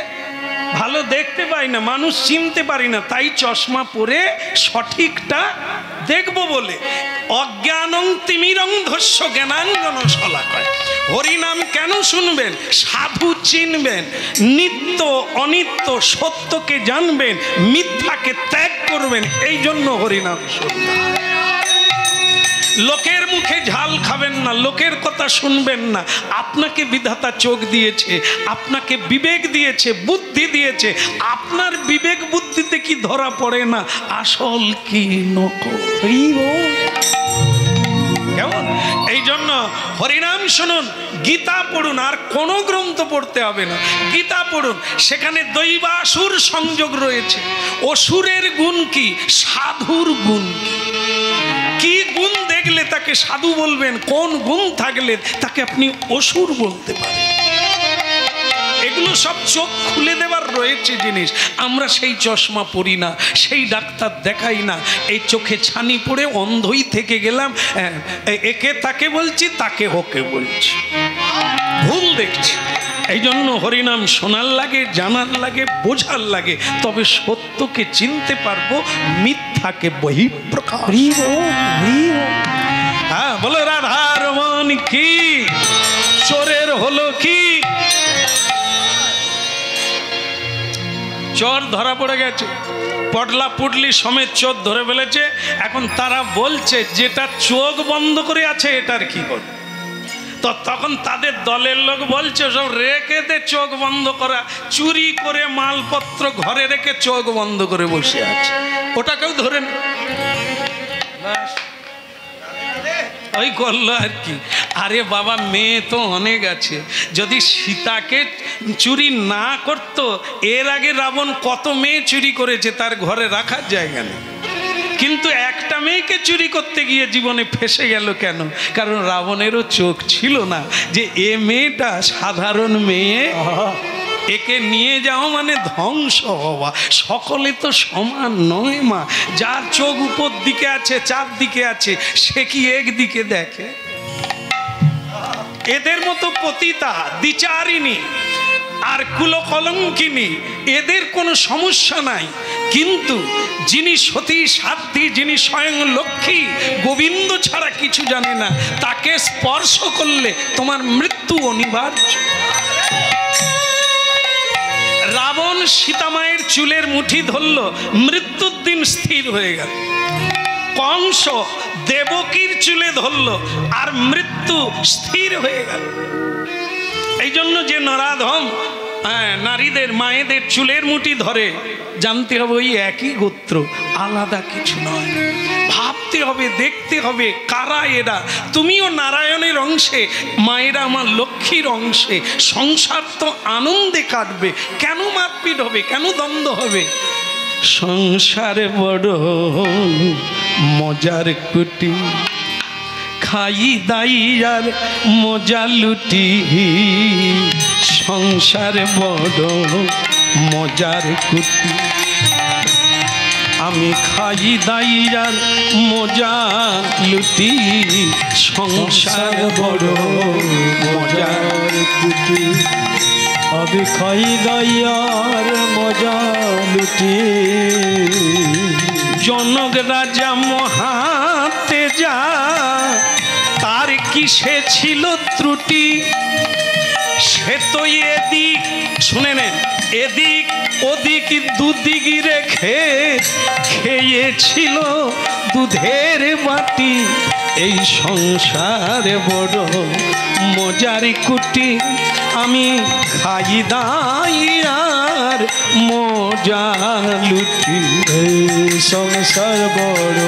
ভালো দেখতে পাই না, মানুষ চিনতে পারি না, তাই চশমা পরে সঠিকটা দেখবো বলে। অজ্ঞানং তিমিরং ধস্য জ্ঞানাঞ্জন শলাকায়। হরিনাম কেন শুনবেন? সাধু চিনবেন, নিত্য অনিত্য সত্যকে জানবেন, মিথ্যাকে ত্যাগ করবেন, এই জন্য হরিনাম শুনবেন। লোকের মুখে ঝাল খাবেন না, লোকের কথা শুনবেন না। আপনাকে বিধাতা চোখ দিয়েছে, আপনাকে বিবেক দিয়েছে, বুদ্ধি দিয়েছে। আপনার বিবেক বুদ্ধিতে কি ধরা পড়ে না আসল কি নকল? কেমন? এই জন্য হরিনাম শুনুন, গীতা পড়ুন, আর কোনো গ্রন্থ পড়তে হবে না, গীতা পড়ুন। সেখানে দৈবাসুর সংযোগ রয়েছে। অসুরের গুণ কি? সাধুর গুণ কি? কি গুণ দেখলে তাকে সাধু বলবেন, কোন গুণ থাকলে তাকে আপনি অসুর বলতে পারেন? এগুলো সব চোখ খুলে দেবার রয়েছে জিনিস। আমরা সেই চশমা পরি না, সেই ডাক্তার দেখাই না, এই চোখে ছানি পড়ে অন্ধই থেকে গেলাম। একে তাকে বলছি, তাকে ওকে বলছি, ভুল দেখছি। এই জন্য হরিনাম শোনার লাগে, জানার লাগে, বোঝার লাগে, তবে সত্যকে চিনতে পারবো, মিথ্যাকে বহিঃপ্রকাশ। হ্যাঁ, বলো রাধার মন কি, চোরের হলো কি। চোর ধরা পড়ে গেছে, পটলা পুটলি সমেত চোর ধরে ফেলেছে। এখন তারা বলছে যেটা চোখ বন্ধ করে আছে এটার কি করবে। তো তখন তাদের দলের লোক বলছে সব রেখে দে চোখ বন্ধ করা, চুরি করে মালপত্র ঘরে রেখে চোখ বন্ধ করে বসে আছে, ওটাকেও ধরে নে। ওই করলো আর কি। আরে বাবা, মেয়ে তো অনেক আছে, যদি সীতাকে চুরি না করতো, এর আগে রাবণ কত মেয়ে চুরি করেছে, তার ঘরে রাখার জায়গা নেই। কিন্তু একটা মেয়েকে চুরি করতে গিয়ে জীবনে ফেসে গেল কেন? কারণ রাবণেরও চোখ ছিল না যে এ মেয়েটা সাধারণ মেয়ে, একে নিয়ে যাও মানে ধ্বংস হওয়া। সকলে তো সমান নয় মা, যার চোখ উপর দিকে আছে, চারদিকে আছে, সে কি একদিকে দেখে? এদের মতো পতিতা, দ্বিচারিণী আর কুলকলঙ্কিনী, এদের কোনো সমস্যা নাই। কিন্তু যিনি সতী সাধ্বী, যিনি স্বয়ং লক্ষ্মী, গোবিন্দ ছাড়া কিছু জানে না, তাকে স্পর্শ করলে তোমার মৃত্যু অনিবার্য। রাবণ সীতামায়ের চুলের মুঠি ধরল, মৃত্যুর দিন স্থির হয়ে গেল। কংস দেবকীর চুলে ধরল, আর মৃত্যু স্থির হয়ে গেল। এই জন্য যে নরাধম নারীদের, মায়েদের চুলের মুঠি ধরে, জানতে হবে ওই একই গোত্র, আলাদা কিছু নয়। ভাবতে হবে, দেখতে হবে কারা এরা। তুমিও নারায়ণের অংশে, মায়েরা আমার লক্ষ্মীর অংশে। সংসার তো আনন্দে কাটবে, কেন মারপিট হবে, কেন দ্বন্দ্ব হবে? সংসারে বড় মজার কুটি, খাই দাই আর মজা লুটি। সংসার বড় মজার কুটি, আমি খাই দাই আর মজা লুটি। সংসার বড় মজার কুটি, আমি খাই দাই আর মজা লুটি। জনক রাজা মহাতে যা, তার কিসে ছিল ত্রুটি? সে তো এদিক, শুনে নেন, এদিক ওদিক দুদিক রেখে খেয়েছিল দুধের বাটি। এই সংসারে বড় মজার কুটি, আমি খাই দাই আর মজা লুটি। এই সংসার বড়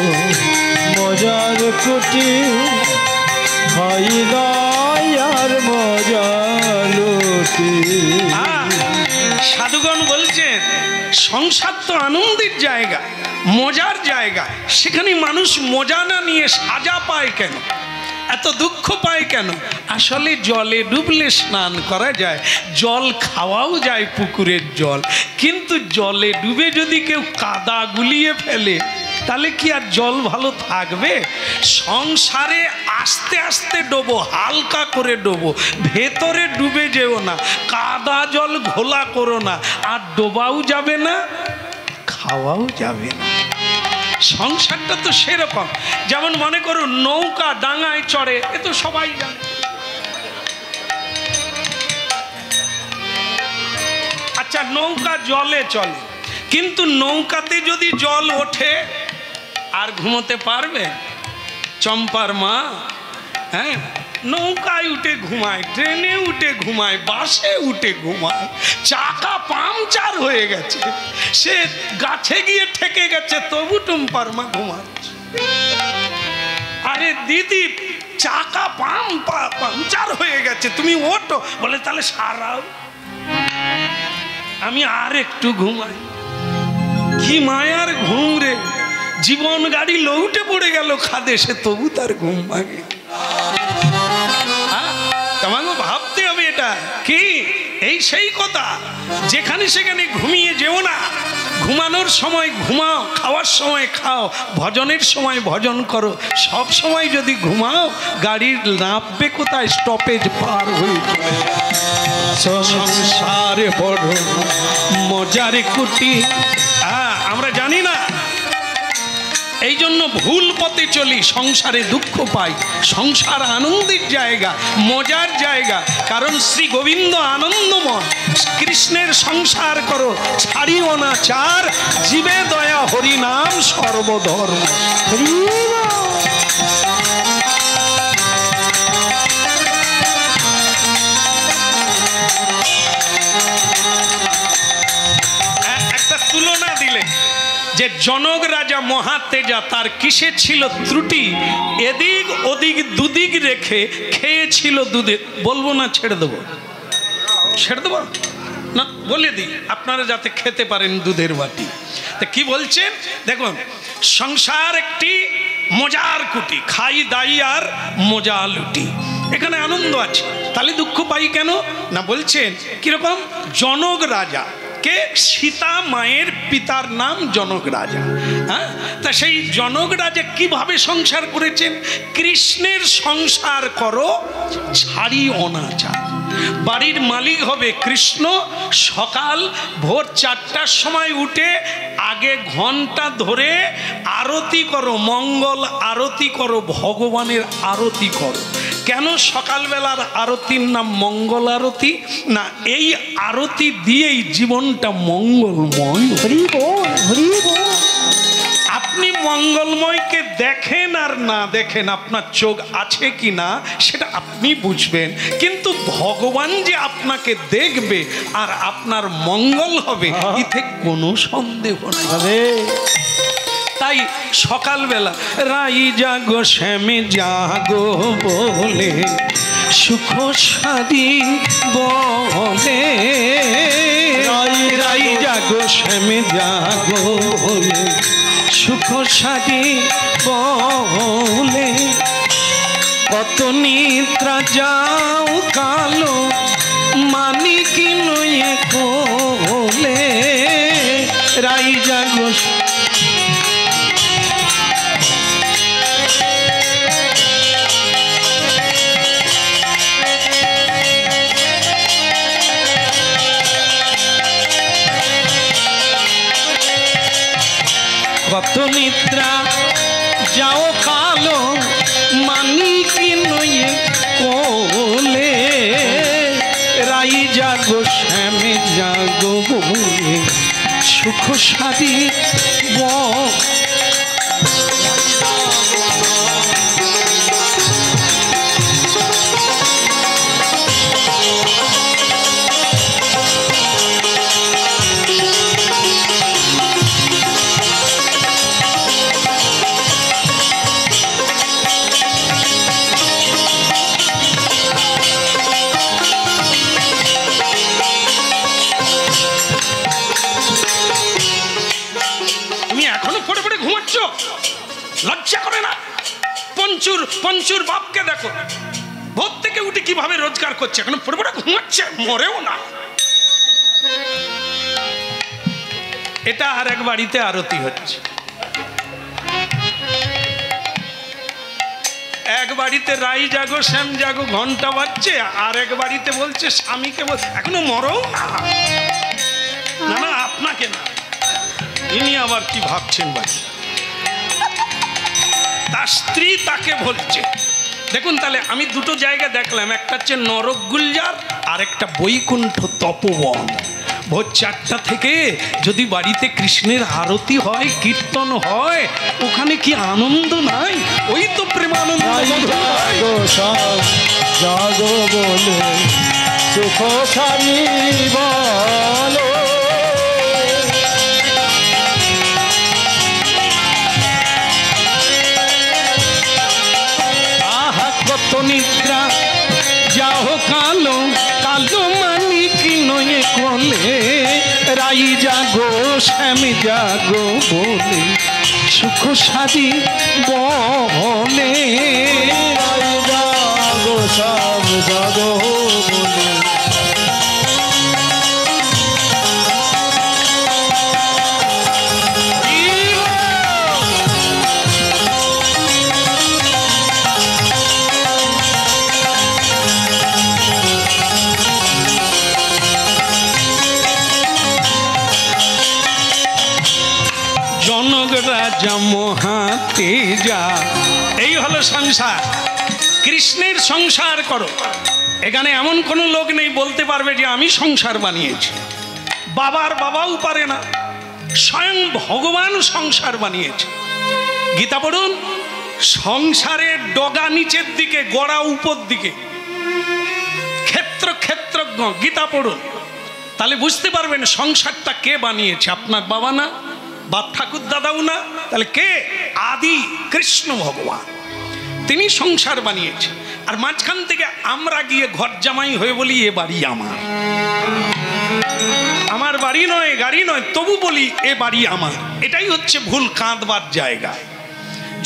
মজার কুটি, খাই দাই আর মজা লুটি। সাধুগণ বলছেন সংসার তো আনন্দের জায়গা, মজার জায়গা, সেখানে মানুষ মজা না নিয়ে সাজা পায় কেন, এত দুঃখ পায় কেন? আসলে জলে ডুবলে স্নান করা যায়, জল খাওয়াও যায়, পুকুরের জল। কিন্তু জলে ডুবে যদি কেউ কাদা গুলিয়ে ফেলে, তাহলে কি আর জল ভালো থাকবে? সংসারে আস্তে আস্তে ডোবো, হালকা করে ডোবো, ভেতরে ডুবে যেও না, কাদা জল ঘোলা করো না, আর ডোবাও যাবে না, খাওয়াও যাবে না। সংসারটা তো সেরকম। যেমন মনে করো নৌকা ডাঙায় চড়ে, এ তো সবাই জানে। আচ্ছা, নৌকা জলে চলে, কিন্তু নৌকাতে যদি জল ওঠে আর ঘুমোতে পারবে? চম্পার মা, হ্যাঁ, নৌকায় উঠে ঘুমায়, ট্রেনে উঠে ঘুমায়, বাসে উঠে ঘুমায়, চাকা পাংচার হয়ে গেছে, সে গাছে গিয়ে ঠেকে গেছে, তবু টুম্পার মা ঘুমাচ্ছে। আরে দিদি, চাকা পাংচার হয়ে গেছে, তুমি ওঠো। বলে তাহলে সারাও, আমি আর একটু ঘুমাই। কি মায়ার ঘুম রে! জীবন গাড়ি লৌটে পড়ে গেল খাদে, সে তবু তার ঘুম ভাঙে। তোমাকে ভাবতে হবে এটা কি, এই সেই কথা। যেখানে সেখানে ঘুমিয়ে যেও না, ঘুমানোর সময় ঘুমাও, খাওয়ার সময় খাও, ভজনের সময় ভজন করো। সব সময় যদি ঘুমাও, গাড়ির নামবে কোথায়, স্টপেজ পার হয়ে চলে যায়। সংসারে বড় মজার কুটি। আমরা জানি না, এই জন্য ভুল পথে চলি, সংসারে দুঃখ পাই। সংসার আনন্দের জায়গা, মজার জায়গা, কারণ শ্রী গোবিন্দ আনন্দময়। কৃষ্ণের সংসার করো, ছাড়িও না চার, জীবে দয়া হরিনাম সর্বধর্ম। একটা তুলনা দিলে যে জনক রাজা মহাতেজা, তার কিসে ছিল ত্রুটি, এদিক ওদিক দুদিক রেখে খেয়েছিল দুধে। বলবো না ছেড়ে দেবো? ছেড়ে দেবো না, বলে দিই আপনারা যাতে খেতে পারেন দুধের বাটি। তা কি বলছেন দেখুন, সংসার একটি মজার কুটি, খাই দাই আর মজা লুটি। এখানে আনন্দ আছে, তাহলে দুঃখ পাই কেন না? বলছেন কিরকম, জনক রাজা কে, সীতা মায়ের পিতার নাম জনক রাজা। হ্যাঁ, তা সেই জনক রাজা কিভাবে সংসার করেছেন? কৃষ্ণের সংসার করো, ছাড়ি অনাচার। বাড়ির মালিক হবে কৃষ্ণ। সকাল ভোর 4টার সময় উঠে আগে ঘন্টা ধরে আরতি করো, মঙ্গল আরতি করো, ভগবানের আরতি করো। কেন সকালবেলার আরতির নাম মঙ্গল আরতি? না, এই আরতি দিয়েই জীবনটা মঙ্গলময়। হরি বল, হরি বল। আপনি মঙ্গলময়কে দেখেন আর না দেখেন, আপনার চোখ আছে কি না সেটা আপনি বুঝবেন, কিন্তু ভগবান যে আপনাকে দেখবে আর আপনার মঙ্গল হবে, এতে কোনো সন্দেহ নেই। তাই সকালবেলা রাই জাগো শ্যামে জাগো বলে সুখ সাদি বলে, রাই জাগো শ্যামে জাগো বলে সুখ সাদি বলে, কত নিদ্রা যাও কালো মানিক নয়ে কোলে, রাই জাগো কত নিদ্রা যাও কালো মানিক নয়ে কোলে, রাই জাগো শ্যামে জাগো বলে সুখ সাদি লজ্জা করে না? পঞ্চুর বাপকে দেখো, ভোর থেকে উঠে কিভাবে রোজগার করছে, এখন পড়ে পড়ে ঘুমাচ্ছে, মরেও না। এটা আর এক বাড়িতে আরতি হচ্ছে, এক বাড়িতে রাই জাগো শ্যাম জাগো ঘন্টা বাজছে, আর এক বাড়িতে বলছে স্বামীকে বলছে এখনো মরও না। না না, আপনাকে না, ইনি আবার কি ভাবছেন ভাই? তার স্ত্রী তাকে বলছে। দেখুন, তাহলে আমি দুটো জায়গা দেখলাম, একটা হচ্ছে নরক গুলজার আর একটা বৈকুণ্ঠ তপবন। ভোর 4টা থেকে যদি বাড়িতে কৃষ্ণের আরতি হয়, কীর্তন হয়, ওখানে কি আনন্দ নাই? ওই তো প্রেমানন্দ। জাগো বলে সুখ সারি বলো, কত নিদ্রা যাও কালো কালো মানিক নয়ে কোলে, রাই জাগো শ্যাম জাগো বলে সুখ সাদি বলে, রাই জাগো শ্যাম জাগো বলে রাজা মহাতে যা। এই হলো সংসার। কৃষ্ণের সংসার করো। এখানে এমন কোনো লোক নেই বলতে পারবে যে আমি সংসার বানিয়েছি। বাবার বাবাও পারে না, স্বয়ং ভগবান সংসার বানিয়েছে। গীতা পড়ুন, সংসারের ডগা নিচের দিকে, গড়া উপর দিকে, ক্ষেত্র ক্ষেত্রজ্ঞ। গীতা পড়ুন, তাহলে বুঝতে পারবেন সংসারটা কে বানিয়েছে। আপনার বাবা না, বাপ ঠাকুর দাদাও না, তাহলে কে? আদি কৃষ্ণ ভগবান, তিনি সংসার বানিয়েছে। আর মাঝখান থেকে আমরা গিয়ে ঘর জামাই হয়ে বলি এ বাড়ি আমার, আমার বাড়ি নয়, গাড়ি নয়, তবু বলি এ বাড়ি আমার। এটাই হচ্ছে ভুল, কাঁদবার জায়গা।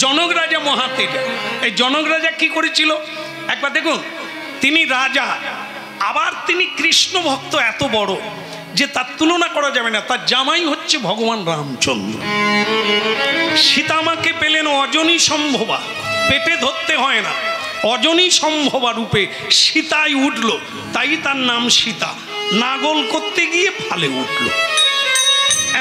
জনক রাজা মহাতেজা, এই জনক রাজা কি করেছিল একবার দেখুন। তিনি রাজা, আবার তিনি কৃষ্ণ ভক্ত এত বড় যে তার তুলনা করা যাবে না। তার জামাই হচ্ছে ভগবান রামচন্দ্র। সীতামাকে পেলেন অজনী সম্ভবা, পেটে ধরতে হয় না, অজনী সম্ভবা রূপে সীতাই উঠল, তাই তার নাম সীতা। নাগল করতে গিয়ে ফালে উঠল।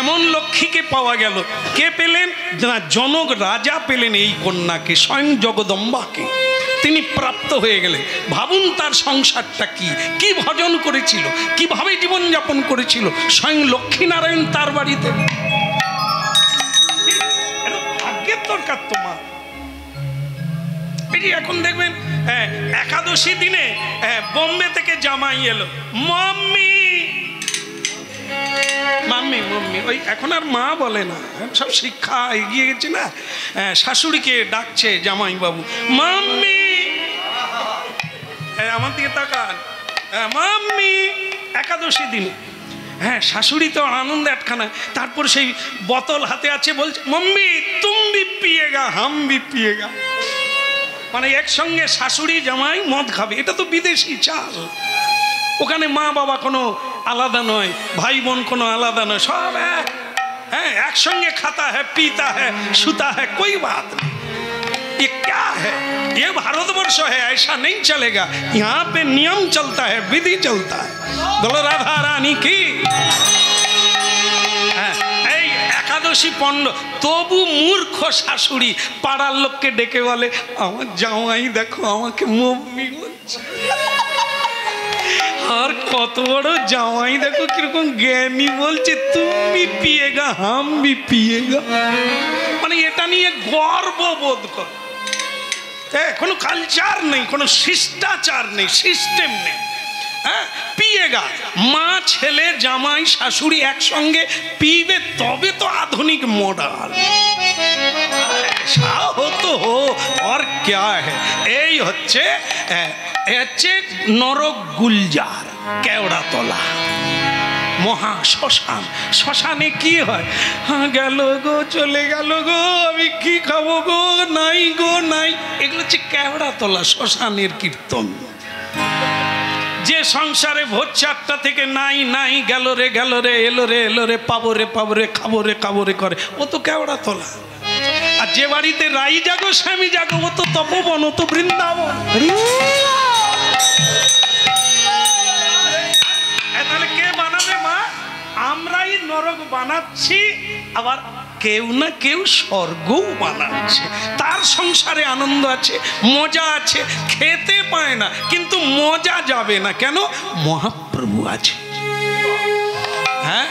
এমন লক্ষ্মীকে পাওয়া গেল। কে পেলেন না? জনক রাজা পেলেন এই কন্যাকে, স্বয়ং জগদম্বাকে। তিনি প্রাপ্ত হয়ে গেলেন। ভাবুন তার সংসারটা কি, কি ভজন করেছিল, কিভাবে জীবনযাপন করেছিল। স্বয়ং লক্ষ্মীনারায়ণ তার বাড়িতে। ভাগ্যের দরকার তোমার। এই যে এখন দেখবেন একাদশী দিনে বোম্বে থেকে জামাই এলো, মাম্মি মাম্মি মাম্মি, ওই এখন আর মা বলে না, সব শিক্ষা এগিয়ে গেছে না। শাশুড়িকে ডাকছে জামাই বাবু, মাম্মি, আমার দিকে তাকান, মাম্মি। একাদশী দিনে শাশুড়ি তো আনন্দে আটখানা। তারপর সেই বোতল হাতে আছে, বলছে মাম্মি তুম ভি পিয়েগা হাম ভি পিয়েগা। মানে একসঙ্গে শাশুড়ি জামাই মদ খাবে। এটা তো বিদেশি চাল। ওখানে মা বাবা কোনো আলাদা নয়, ভাই বোন কোনো আলাদা নয়, সব এক। একসঙ্গে खाता है, पीता है, सुता है, कोई बात नहीं। ये क्या है? ये भारतवर्ष है, ऐसा नहीं चलेगा। यहाँ पे नियम चलता है, विधि चलता है। बोलो राधा रानी की। একাদশী পণ্ড, তবু মূর্খ শাশুড়ি পাড়ার লোককে ডেকে বলে, আমার জামাই দেখো আমাকে মম্মি বলছে। আর কত বড় জামাই দেখো কিরকম জ্ঞানী, বলছে তুমি পিয়েগা হাম ভি পিয়েগা। মানে এটা নিয়ে গর্ব বোধ কর। কোনো কালচার নেই, কোনো শিষ্টাচার নেই, সিস্টেম নেই। পিয়েগা, মা ছেলে জামাই শাশুড়ি একসঙ্গে পিবে, তবে তো আধুনিক মডার্ন। হতো হো আর ক্যা হ্যায়। এই হচ্ছে নরক গুলজার, কেওড়াতলা, মহা শ্মশান। শ্মশানে কি হয়? গেল গো, চলে গেল গো, আমি কি খাবো গো, নাই গো নাই। এগুলো হচ্ছে কেওড়াতলা, শ্মশানের কীর্তন। যে সংসারে ভোর 4টা থেকে নাই নাই, গেল রে গেল রে, এলো রে এলো রে, পাবো রে পাবো রে, খাবো রে খাবো রে করে, ও তো কেওড়াতলা। আর যে বাড়িতে রাই জাগো স্বামী জাগো, ও তো তপবন, ও তো বৃন্দাবন। তাহলে কে বানাবে মা? আমরাই নরক বানাচ্ছি, আবার কেউ না কেউ স্বর্গও বানাচ্ছে। তার সংসারে আনন্দ আছে, মজা আছে, খেতে পায় না কিন্তু মজা যাবে না। কেন? মহাপ্রভু আছে। হ্যাঁ,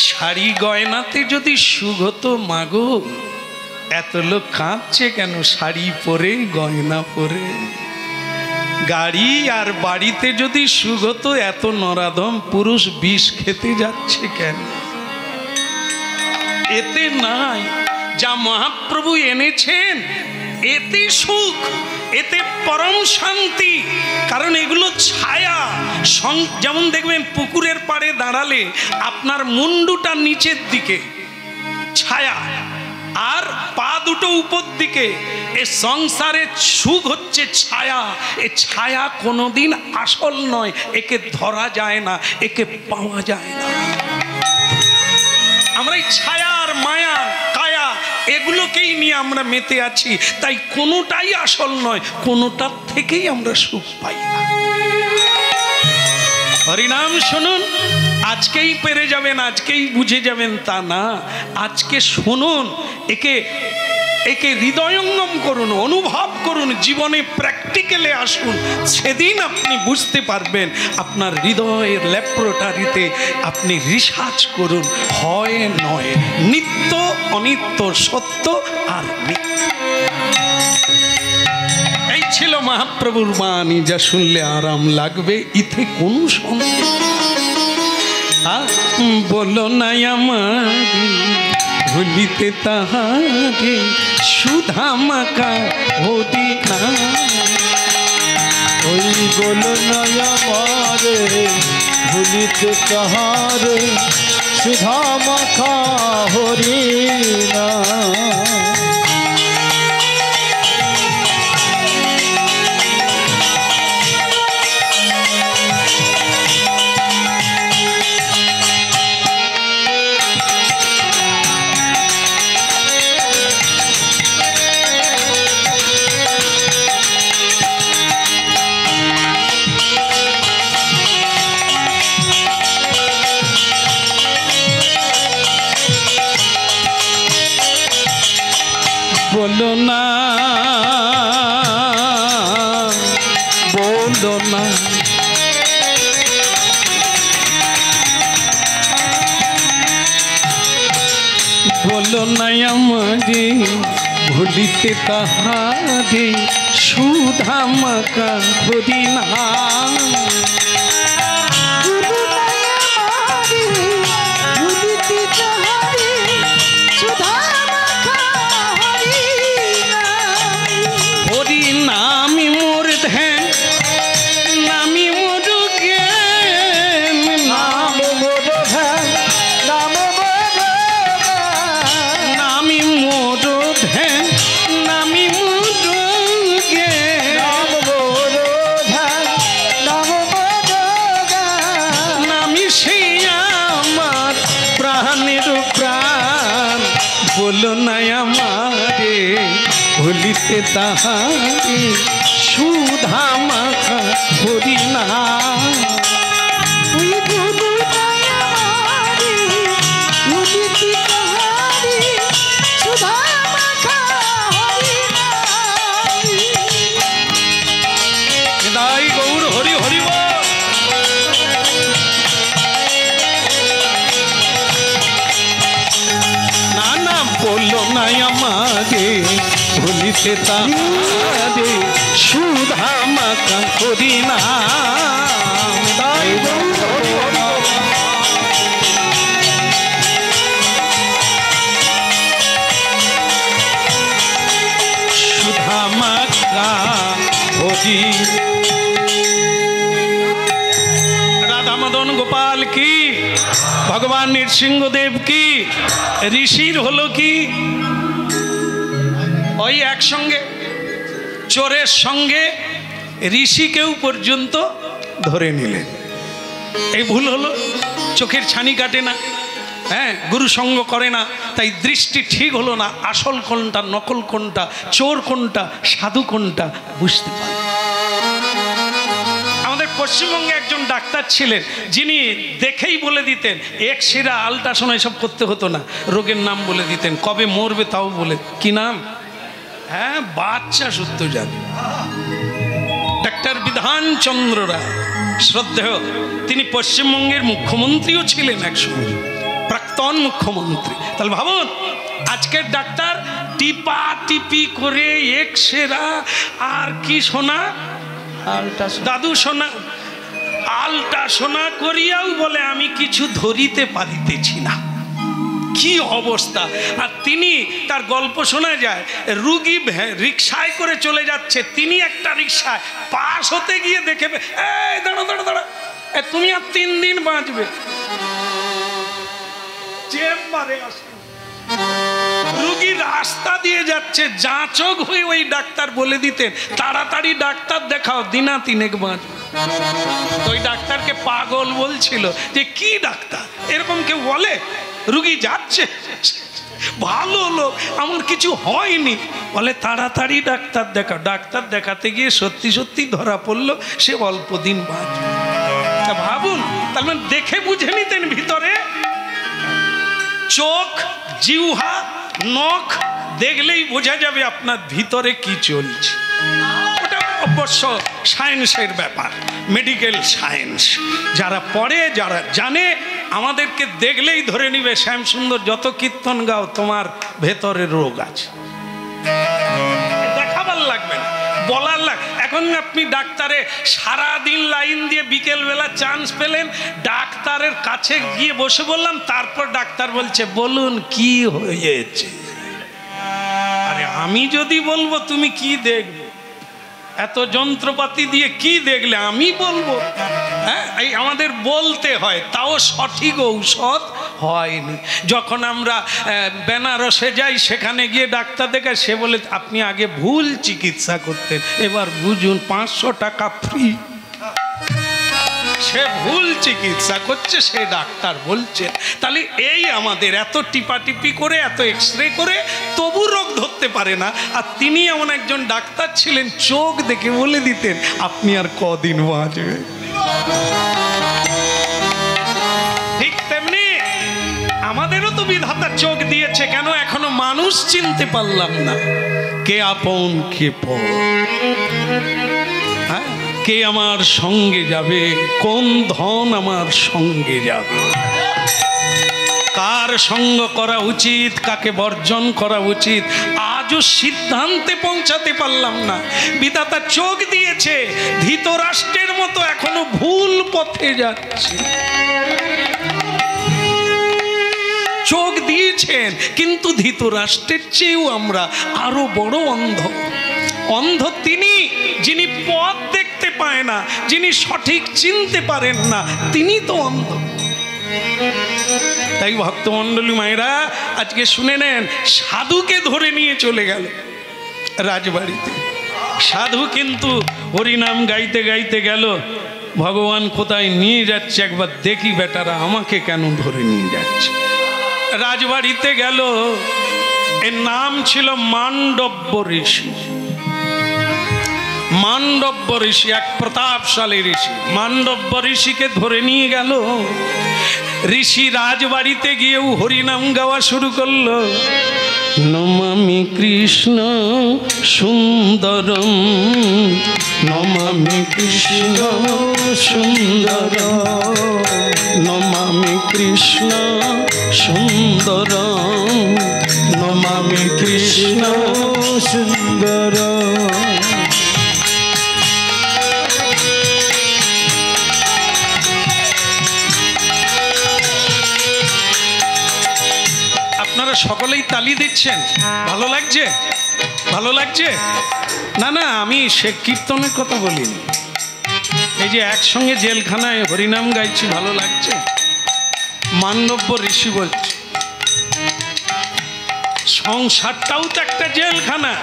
শাড়ি গয়নাতে যদি সুখ হতো মাগো, এত লোক কাঁদছে কেন শাড়ি পরে গয়না পরে? গাড়ি আর বাড়িতে যদি সুখ হতো, এত নরাধম পুরুষ বিষ খেতে যাচ্ছে কেন? এতে নাই। যা মহাপ্রভু এনেছেন এতে সুখ, এতে পরম শান্তি। কারণ এগুলো ছায়া। যেমন দেখবেন পুকুরের পাড়ে দাঁড়ালে আপনার মুন্ডুটা নিচের দিকে ছায়া, আর পা দুটো উপর দিকে। এ সংসারে সুখ হচ্ছে ছায়া। এ ছায়া কোনোদিন আসল নয়, একে ধরা যায় না, একে পাওয়া যায় না। আমরা এই ছায়া আর মায়া কায়া এগুলোকেই নিয়ে আমরা মেতে আছি। তাই কোনোটাই আসল নয়, কোনোটার থেকেই আমরা সুখ পাই না। হরিনাম শুনুন, আজকেই পেরে যাবেন, আজকেই বুঝে যাবেন তা না, আজকে শুনুন, একে একে হৃদয়ঙ্গম করুন, অনুভব করুন, জীবনে প্র্যাকটিক্যালে আসুন, সেদিন আপনি বুঝতে পারবেন। আপনার হৃদয়ের ল্যাবরেটরিতে আপনি রিসার্চ করুন, হয় নয়, নিত্য অনিত্য, সত্য আর মিথ্যা। এই ছিল মহাপ্রভুর বাণী, যা শুনলে আরাম লাগবে, ইথে কোন সন্দেহ। বলো না আমারি ভুলিতে তাহারে, সুধা মাখা হরি নাম। ওই বলো না আমারে ভুলিতে তাহারে, সুধা মাখা হরি নাম। বলো না, বলো না, বলো না আমারে ভুলিতে তাহারে, সুধা মাখা হরি নাম। বলো না আমারে ভুলিতে তাহারে, সুধা মাখা হরি নাম। দাই গৌর হরি হরি বল। বলো না আমারে ভুলিতে তাহারে, সুধা মাখা হরি নাম। সুধা মাখা হরি। রাধা মদন গোপাল কি, ভগবান নৃসিংহদেব কি, ঋষির হলো কি ওই একসঙ্গে, চোরের সঙ্গে ঋষিকেও পর্যন্ত ধরে নিলেন। এই ভুল হলো, চোখের ছানি কাটে না, হ্যাঁ, গুরু সঙ্গ করে না, তাই দৃষ্টি ঠিক হলো না, আসল কোনটা নকল কোনটা, চোর কোনটা সাধু কোনটা বুঝতে পারে। আমাদের পশ্চিমবঙ্গে একজন ডাক্তার ছিলেন, যিনি দেখেই বলে দিতেন, এক্সরে আল্ট্রাসাউন্ড এসব করতে হতো না, রোগের নাম বলে দিতেন, কবে মরবে তাও বলে। কি নাম? হ্যাঁ, বাচ্চা সূত্র জানে, ডাক্তার বিধানচন্দ্র রায়, শ্রদ্ধেয়। তিনি পশ্চিমবঙ্গের মুখ্যমন্ত্রীও ছিলেন একসময়, প্রাক্তন মুখ্যমন্ত্রী। তাহলে ভাবুন, আজকের ডাক্তার টিপা টিপি করে এক্সরা আর কি শোনা, দাদু শোনা, আলটা শোনা করিয়াও বলে আমি কিছু ধরিতে পারিতেছি না। কি অবস্থা! আর তিনি, তার গল্প শোনা যায়, রুগী রিক্সায় করে চলে যাচ্ছে, তিনি একটা রিক্সায় পাশ হতে গিয়ে দেখে, এই দাঁড়া দাঁড়া দাঁড়া, তুমি আর 3 দিন বাঁচবে। চেম্বারে আসে, রুগী রাস্তা দিয়ে যাচ্ছে, যাচক হয়ে ওই ডাক্তার বলে দিতেন, তাড়াতাড়ি ডাক্তার দেখাও, দিনা 3 বাঁচবে। তো ওই ডাক্তারকে পাগল বলছিল, যে কি ডাক্তার এরকম কেউ বলে? রুগী যাচ্ছে, ভালো লোক, আমার কিছু হয়নি, বলে তাড়াতাড়ি ডাক্তার দেখাও। ডাক্তার দেখাতে গিয়ে সত্যি সত্যি ধরা পড়লো সে অল্প দিন বাঁচবে। তা ভাবুন, তার মানে দেখে বুঝে নিতেন ভিতরে। চোখ, জিহ্বা, নখ দেখলেই বোঝা যাবে আপনার ভিতরে কি চলছে। ওটা অবশ্য সায়েন্সের ব্যাপার, মেডিকেল সায়েন্স। যারা পড়ে, যারা জানে, আমাদেরকে দেখলেই ধরে নিবে শ্যামসুন্দর যত কীর্তন গাও তোমার ভেতরে রোগ আছে। দেখাবার লাগবে না, বলার লাগ। এখন আপনি ডাক্তারে সারাদিন লাইন দিয়ে বিকেলবেলা চান্স পেলেন, ডাক্তারের কাছে গিয়ে বসে বললাম, তারপর ডাক্তার বলছে বলুন কি হয়েছে। আরে আমি যদি বলবো তুমি কি দেখবে, এত যন্ত্রপাতি দিয়ে কি দেখলে আমি বলবো? হ্যাঁ, এই আমাদের বলতে হয়, তাও সঠিক ঔষধ হয়নি। যখন আমরা বেনারসে যাই, সেখানে গিয়ে ডাক্তার দেখায়, সে বলে আপনি আগে ভুল চিকিৎসা করতেন, এবার বুঝুন 500 টাকা ফ্রি। সে ভুল চিকিৎসা করছে, সে ডাক্তার বলছে। তাহলে এই আমাদের এত টিপাটিপি করে, এত এক্সরে করে তবু রোগ ধরতে পারে না। আর তিনি এমন একজন ডাক্তার ছিলেন, চোখ দেখে বলে দিতেন আপনি আর কদিন বাঁচবেন। ঠিক তেমনি আমাদেরও তো বিধাতা চোখ দিয়েছে, কেন এখনো মানুষ চিনতে পারলাম না, কে আপন কে পর, হ্যাঁ, কে আমার সঙ্গে যাবে, কোন ধন আমার সঙ্গে যাবে, কার সঙ্গ করা উচিত, কাকে বর্জন করা উচিত, আজও সিদ্ধান্তে পৌঁছাতে পারলাম না। বিধাতা চোখ দিয়েছে, ধৃতরাষ্ট্রের মতো এখনো ভুল পথে যাচ্ছে। চোখ দিয়েছেন, কিন্তু ধৃতরাষ্ট্রের চেয়েও আমরা আরো বড় অন্ধ। অন্ধ তিনি, যিনি পথ দেখতে পায় না, যিনি সঠিক চিনতে পারেন না, তিনি তো অন্ধ। তাই ভক্তমণ্ডলী মায়েরা আজকে শুনে নেন, সাধুকে ধরে নিয়ে চলে গেল রাজবাড়িতে। সাধু কিন্তু হরিনাম গাইতে গাইতে গেল, ভগবান কোথায় নিয়ে যাচ্ছে একবার দেখি বেটারা, আমাকে কেন ধরে নিয়ে যাচ্ছে। রাজবাড়িতে গেল, এর নাম ছিল মান্ডব্য ঋষি। মান্ডব্য ঋষি এক প্রতাপশালী ঋষি। মান্ডব্য ঋষিকে ধরে নিয়ে গেল। ঋষি রাজবাড়িতে গিয়েও হরিনাম গাওয়া শুরু করলো। নমামি কৃষ্ণ সুন্দরম, নমামি কৃষ্ণ সুন্দরম, নমামি কৃষ্ণ সুন্দরম, নমামি কৃষ্ণ সুন্দরম। আপনারা সকলেই তালি দিচ্ছেন, ভালো লাগছে? ভালো লাগছে? না না, আমি সে কীর্তনের কথা বলিনি, এই যে একসঙ্গে জেলখানায় হরিনাম গাইছি, ভালো লাগছে? মান্ডব্য ঋষি বলছে সংসারটাও তো একটা জেলখানা,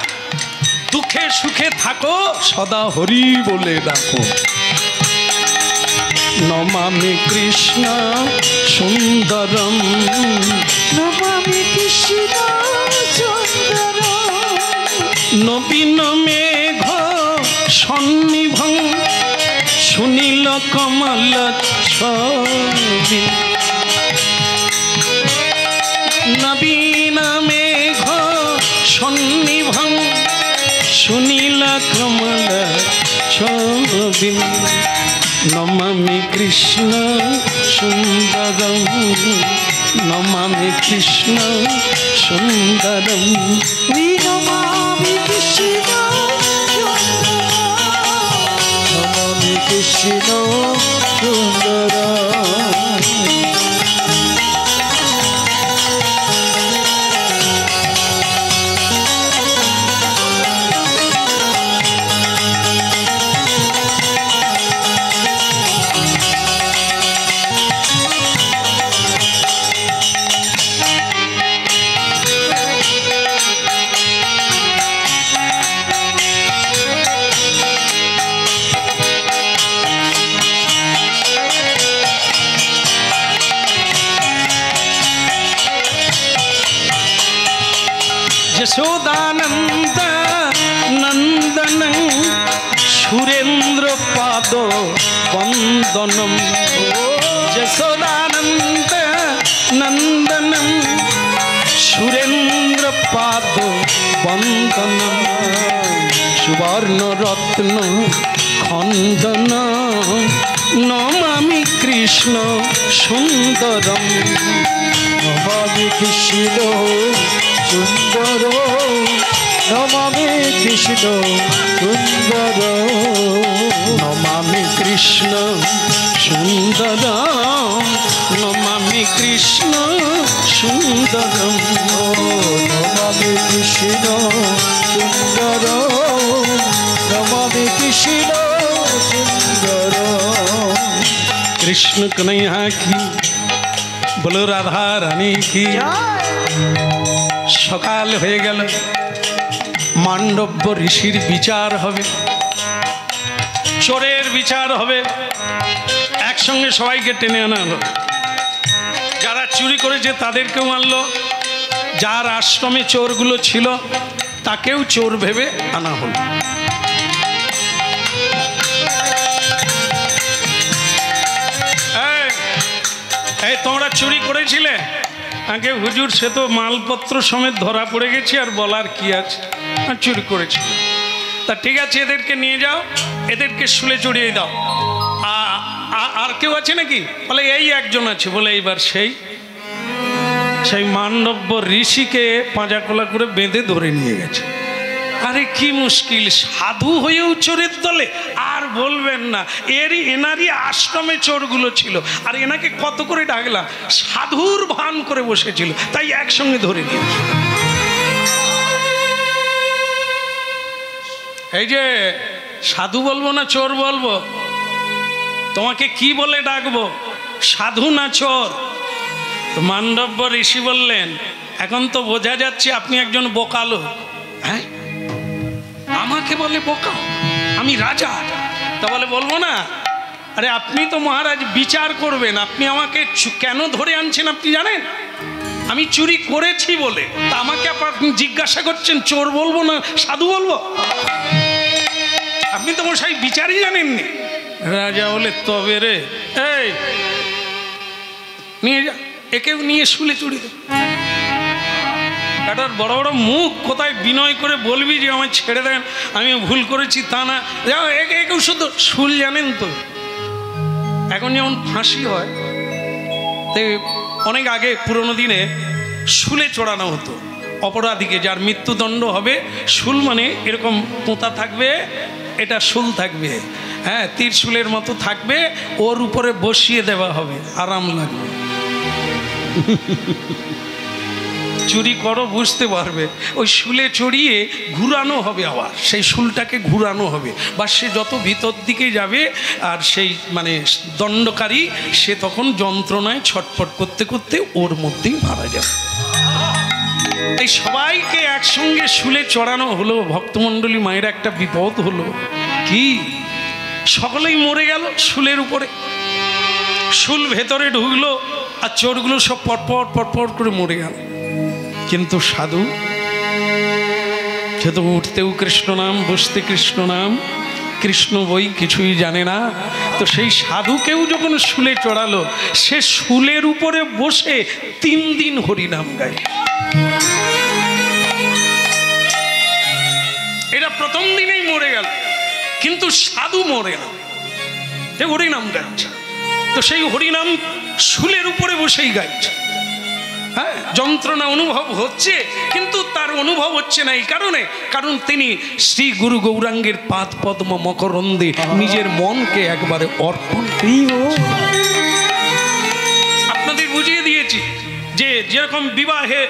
দুঃখে সুখে থাকো, সদা হরি বলে ডাকো। নমামি কৃষ্ণ সুন্দরম, নমামি কৃষ্ণ সুন্দরম, নবীন মেঘ সন্নিভং সুনীল কমল ছবি। নবীন মেঘ সন্নিভং সুনীল কমল ছবি। নমামি কৃষ্ণ সুন্দরম, নমামি কৃষ্ণ সুন্দরম, নমামি কৃষ্ণ সুন্দরম, নমামি কৃষ্ণ সুন্দরম। যশোদানন্দ নন্দন সুরেন্দ্র পাদ বন্দনম যশোদানন্দ নন্দনম সুরেন্দ্র পাদ বন্দনম সুবর্ণ রত্ন খন্দন নমামি কৃষ্ণ সুন্দরম নমামি কৃষ্ণ সুন্দর নমামি কৃষ্ণ সুন্দর নমামি কৃষ্ণ সুন্দরম নমামি কৃষ্ণ সুন্দরম নমামি কৃষ্ণ সুন্দর নমামি কৃষ্ণ সুন্দর। কৃষ্ণ কনৈয়া কি বলো, রাধা রানী কি। সকাল হয়ে গেল, মান্ডব্য ঋষির বিচার হবে, চোরের বিচার হবে। একসঙ্গে সবাইকে টেনে আনা হলো। যারা চুরি করেছে তাদেরকেও আনলো, যার আশ্রমে চোরগুলো ছিল তাকেও চোর ভেবে আনা হলো। এই তোমরা চুরি করেছিলে? আগে হুজুর, সে তো মালপত্র সমেত ধরা পড়ে গেছে, আর বলার কি আছে, চুরি করেছিল। তা ঠিক আছে, এদেরকে নিয়ে যাও, এদেরকে শুলে চড়িয়ে দাও। আর কেউ আছে নাকি? বলে এই একজন আছে। বলে এইবার সেই মান্ডব্য ঋষিকে পাঁজাকোলা করে বেঁধে ধরে নিয়ে গেছে। আরে কি মুশকিল, সাধু হয়েও চোরের দলে। আর বলবেন না, এনারই আশ্রমে চোরগুলো ছিল, আর এনাকে কত করে ডাকলাম, সাধুর ভান করে বসেছিল, তাই একসঙ্গে ধরে নিয়েছে। এই যে সাধু বলবো না চোর বলবো? তোমাকে কি বলে ডাকবো, সাধু না চোর? তো মান্ডব্য ঋষি বললেন, এখন তো বোঝা যাচ্ছে আপনি একজন বোকালো। হ্যাঁ, আমাকে বলে বোকা? আমি রাজা। তা বলে বলবো না? আরে আপনি তো মহারাজ বিচার করবেন, আপনি আমাকে কেন ধরে আনছেন আপনি জানেন? আমি চুরি করেছি বলে। তা আমাকে আপনি জিজ্ঞাসা করছেন চোর বলবো না সাধু বলবো? আপনি তো মশাই বিচারই জানেননি। রাজা বলে তবে রে, এই নিয়ে যা, একেও নিয়ে শুলে চুরি দে। এটার বড় বড় মুখ, কোথায় বিনয় করে বলবি যে আমায় ছেড়ে দেন, আমি ভুল করেছি তা না। যাও, একেও শুধু শুল জানেন তো। এখন যেমন ফাঁসি হয়, তো অনেক আগে পুরোনো দিনে শুলে চড়ানো হতো অপরাধীকে, যার মৃত্যুদণ্ড হবে। শুল মানে এরকম পোঁতা থাকবে, এটা শুল থাকবে, হ্যাঁ, তীরশুলের মতো থাকবে, ওর উপরে বসিয়ে দেওয়া হবে, আরাম লাগবে। চুরি করো বুঝতে পারবে, ওই শুলে চড়িয়ে ঘুরানো হবে, আবার সেই শুলটাকে ঘুরানো হবে, বা সে যত ভিতর দিকে যাবে, আর সেই মানে দণ্ডকারী সে তখন যন্ত্রণায় ছটফট করতে করতে ওর মধ্যেই মারা যাবে। এই সবাইকে একসঙ্গে শুলে চড়ানো হলো। ভক্তমণ্ডলী মায়ের একটা বিপদ হলো কি, সকলেই মরে গেল শুলের উপরে। শুল ভেতরে ঢুকলো, আর চোরগুলো সব পটপট পটপট করে মরে গেল। কিন্তু সাধু, সে তো উঠতেও কৃষ্ণ নাম, বসতে কৃষ্ণ নাম, কৃষ্ণ বই কিছুই জানে না। তো সেই সাধুকেও যখন শুলে চড়ালো, সে শুলের উপরে বসে 3 দিন হরিনাম গায়। এটা প্রথম দিনেই মরে গেল, কিন্তু সাধু মরে না, যে হরিনাম গাইছে। তো সেই হরিনাম শুলের উপরে বসেই গাইছে। হ্যাঁ, যন্ত্রণা অনুভব হচ্ছে, কিন্তু তার অনুভব হচ্ছে না এই কারণে, কারণ তিনি শ্রী গুরু গৌরাঙ্গের পাদ পদ্ম মকরন্দে নিজের মনকে একবারে অর্পণ। আপনাদের বুঝিয়ে দিয়েছি যে যেরকম বিবাহে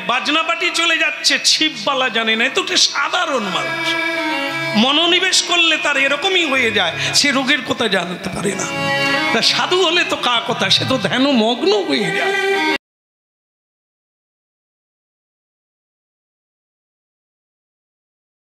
বাজনাপাটি চলে যাচ্ছে, ছিপবালা জানে না, তো সাধারণ মানুষ মনোনিবেশ করলে তার এরকমই হয়ে যায়, সে রোগের কথা জানতে পারে না। তা সাধু হলে তো কা কথা, সে তো ধ্যান মগ্ন হয়ে যায়।